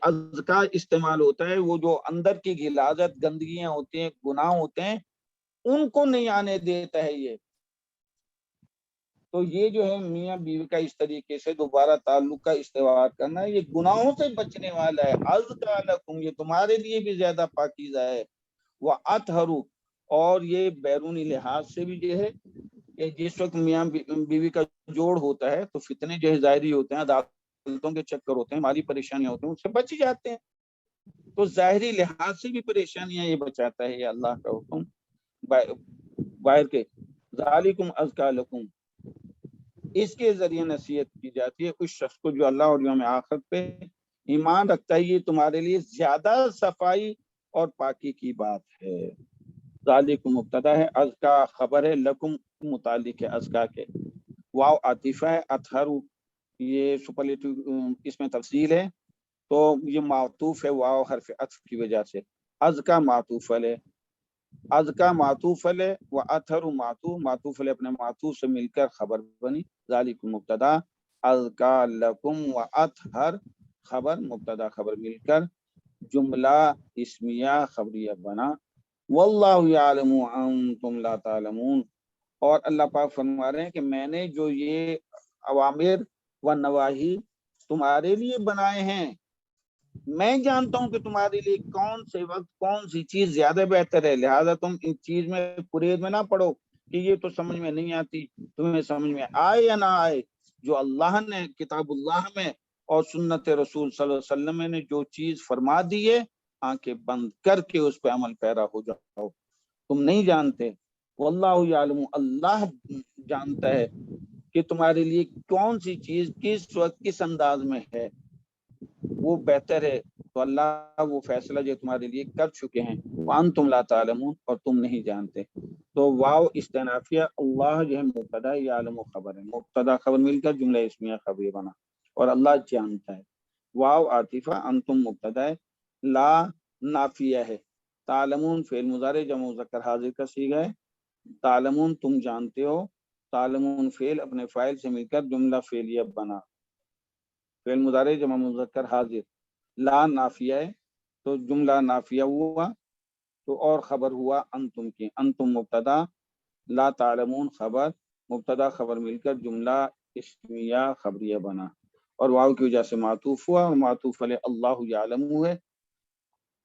ازکا استعمال ہوتا ہے وہ جو اندر کی غلاظت، گندگیاں ہوتی ہیں، گناہ ہوتے ہیں، ان کو نہیں آنے دیتا ہے یہ. تو یہ جو ہے میاں بیوی کا اس طریقے سے دوبارہ تعلق کا استوار کرنا، یہ گناہوں سے بچنے والا ہے. ازکا لکم، یہ تمہارے لیے بھی زیادہ پاکیزہ ہے. وہ اطہر، اور یہ بیرونی لحاظ سے بھی جو ہے کہ جس وقت میاں بیوی کا جوڑ ہوتا ہے تو فتنے جو ہے ظاہری ہوتے ہیں، عدالتوں کے چکر ہوتے ہیں، مالی پریشانیاں ہوتے ہیں، اس سے بچ جاتے ہیں. تو ظاہری لحاظ سے بھی پریشانیاں یہ بچاتا ہے یہ اللہ کا حکم باہر کے. ذالکم ازکا لکم، اس کے ذریعے نصیحت کی جاتی ہے اس شخص کو جو اللہ اور یوم آخرت پہ ایمان رکھتا ہے، یہ تمہارے لیے زیادہ صفائی اور پاکی کی بات ہے. ذالکم مبتدا ہے، ازکا خبر ہے، لکم متعلق ہے ازکا کے. واو عاطفہ ہے، اطہر یہ سپرلیٹو اس میں تفصیل ہے، تو یہ معطوف ہے واو حرف عطف کی وجہ سے. ازکا معطوف ہے، ازکا معطوف ہے، و اطہر معطوف ہے اپنے معطوف سے مل کر خبر بنی. ذالکم مبتدا، ازکا لکم و اطہر خبر، مبتدا خبر مل کر جملہ اسمیہ خبریہ بنا. واللہ یعلم وانتم لا تعلمون، اور اللہ پاک فرما رہے ہیں کہ میں نے جو یہ اوامر و نواہی تمہارے لیے بنائے ہیں، میں جانتا ہوں کہ تمہارے لیے کون سے وقت کون سی چیز زیادہ بہتر ہے. لہٰذا تم ان چیز میں پرید میں نہ پڑو کہ یہ تو سمجھ میں نہیں آتی. تمہیں سمجھ میں آئے یا نہ آئے، جو اللہ نے کتاب اللہ میں اور سنت رسول صلی اللہ علیہ وسلم نے جو چیز فرما دی ہے، آنکھیں بند کر کے اس پہ عمل پیرا ہو جاؤ. تم نہیں جانتے، واللہ یعلم، اللہ جانتا ہے کہ تمہارے لیے کون سی چیز کس وقت کس انداز میں ہے وہ بہتر ہے. تو اللہ وہ فیصلہ جو تمہارے لیے کر چکے ہیں. وانتم لا تعلمون، اور تم نہیں جانتے. تو واو استنافیہ، اللہ جو ہے مبتدا، یعلم خبر ہے، مبتدا خبر مل کر جملہ اسمیہ خبریہ بنا، اور اللہ جانتا ہے. واو عاطفہ، انتم مبتدا ہے، لا نافیہ ہے، تعلمون فعل مضارع جمع مذکر حاضر کا صیغہ ہے. تعلمون تم جانتے ہو، تعلمون فعل اپنے فاعل سے مل کر جملہ فعلیہ بنا، فعل مضارع جمع مذکر حاضر. لا نافیہ ہے تو جملہ نافیہ ہوا، تو اور خبر ہوا انتم کی. انتم مبتدا، لا تعلمون خبر، مبتدا خبر مل کر جملہ اسمیہ خبریہ بنا، اور واو کی وجہ سے معطوف ہوا، اور معطوف علیہ اللہ یعلم ہے،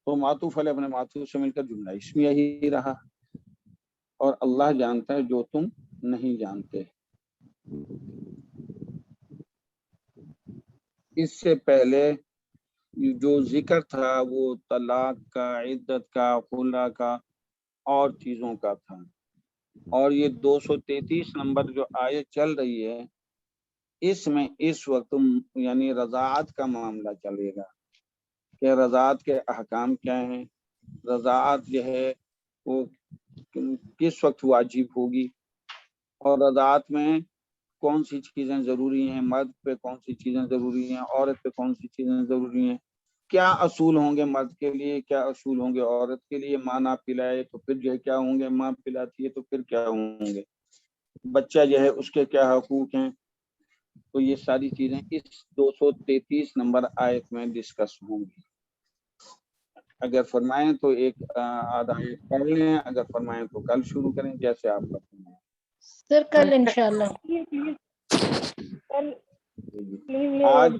تو معطوف علیہ اپنے معطوف سے مل کر جملہ اسمیہ ہی رہا، اور اللہ جانتا ہے جو تم نہیں جانتے. اس سے پہلے جو ذکر تھا وہ طلاق کا، عدت کا، خلا کا اور چیزوں کا تھا. اور یہ 233 نمبر جو آیت چل رہی ہے، اس میں اس وقت یعنی رضاعت کا معاملہ چلے گا کہ رضاعت کے احکام کیا ہیں، رضاعت جو ہے وہ کس وقت واجب ہوگی، اور رضاعت میں کون سی چیزیں ضروری ہیں، مرد پہ کون سی چیزیں ضروری ہیں، عورت پہ کون سی چیزیں ضروری ہیں، کیا اصول ہوں گے مرد کے لیے، کیا اصول ہوں گے عورت کے لیے. ماں نہ پلائے تو پھر جو ہے کیا ہوں گے، ماں پلاتی ہے تو پھر کیا ہوں گے، بچہ جو ہے اس کے کیا حقوق ہیں. تو یہ ساری چیزیں اس 233 نمبر آیت میں ڈسکس ہوں گی. اگر فرمائیں تو ایک آدھا آیت پڑھ لیں، اگر فرمائیں تو کل شروع کریں، جیسے آپ کا فرمائیں. سر کل انشاءاللہ. کل آج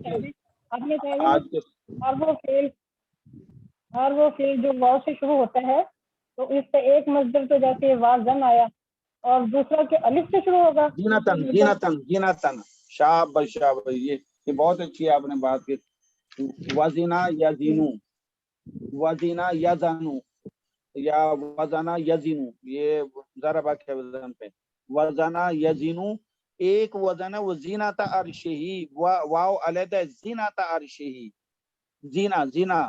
کے اور وہ فعل جو واو سے شروع ہوتا ہے تو اس سے ایک مصدر تو جیسے وازن آیا، اور دوسرا کہ الف سے شروع ہوگا. جیناتن شاباش شاباش، یہ بہت اچھی ہے آپ نے بات کی. وزنا یزینو، وزنا یزانو، یا وزنا یزینو، یہ ضربہ کے وزن پہ. وزنا یزینو، ایک وزن ہے وہ زینت عرشہی، واو علیحدہ زینت عرشہی، زینا زینا.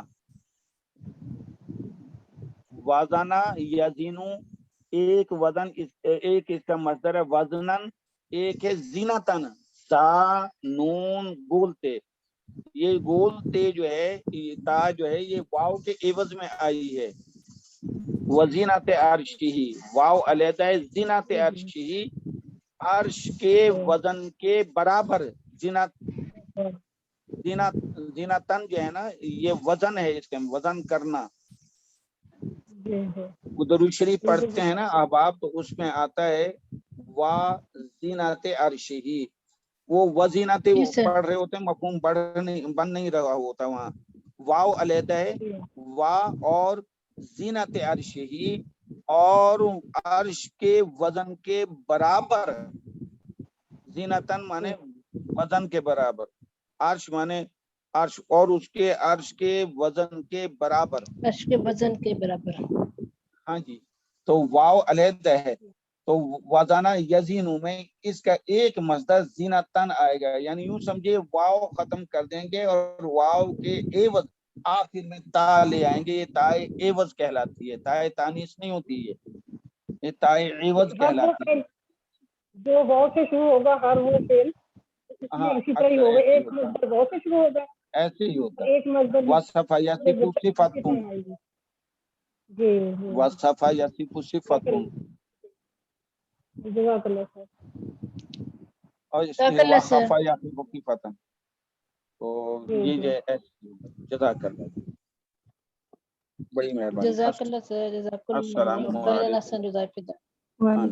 وزنا یزینو، ایک وزن، ایک اس کا مصدر ہے وزنن، ایک ہے زینتن، تا نون بولتے. یہ گول تے جو ہے یہ تا جو ہے یہ واو کے عوض میں آئی ہے. وزینت عرشی واو علیحدہ ہے, زینت عرشی عرش کے وزن کے برابر. زینتن جو ہے نا یہ وزن ہے, اس کے وزن کرنا. جی جی درود شریف پڑھتے ہیں نا احباب تو اس میں آتا ہے وا زینت عرشی, وہ وزینت جی سر. پڑھ رہے ہوتے ہیں, مفہوم بن نہیں رہا ہوتا وہاں. واو علیحدہ ہے, وا اور زینت عرشی اور عرش کے وزن کے برابر. زینتن مانے وزن کے برابر, عرش مانے عرش اور اس کے عرش کے وزن کے برابر. عرش کے وزن کے برابر. ہاں جی, تو واو علیحدہ ہے تو وزانہ یزینو میں اس کا ایک مصدر زینتن آئے گا, یعنی یوں سمجھے واو ختم کر دیں گے اور واو کے عوض آخر میں تا لے آئیں گے. یہ تائے عوض کہلاتی ہے, تائے تانیث نہیں ہوتی ہے, یہ تائے عوض کہلاتی ہے. جو واو سے شروع ہوگا ہر وہ فعل ہاں اسی طرح ہی ہوگا, ایسے ہی ایک ہوتا ہے, مصدر واو سے شروع ہوگا, ایسے ہی ہوتا ہے. ایک مصدر وصف یصف صفتم, جی وصف یصف صفتم, جزاک اللہ خیر. اور اس جزاک میں اللہ سر. وخف یخف خفتن. تو یہ جو ہے جزاک اللہ, بڑی مہربانی. جزاک اللہ سر. جزاک السلام اللہ علیکم. خیر.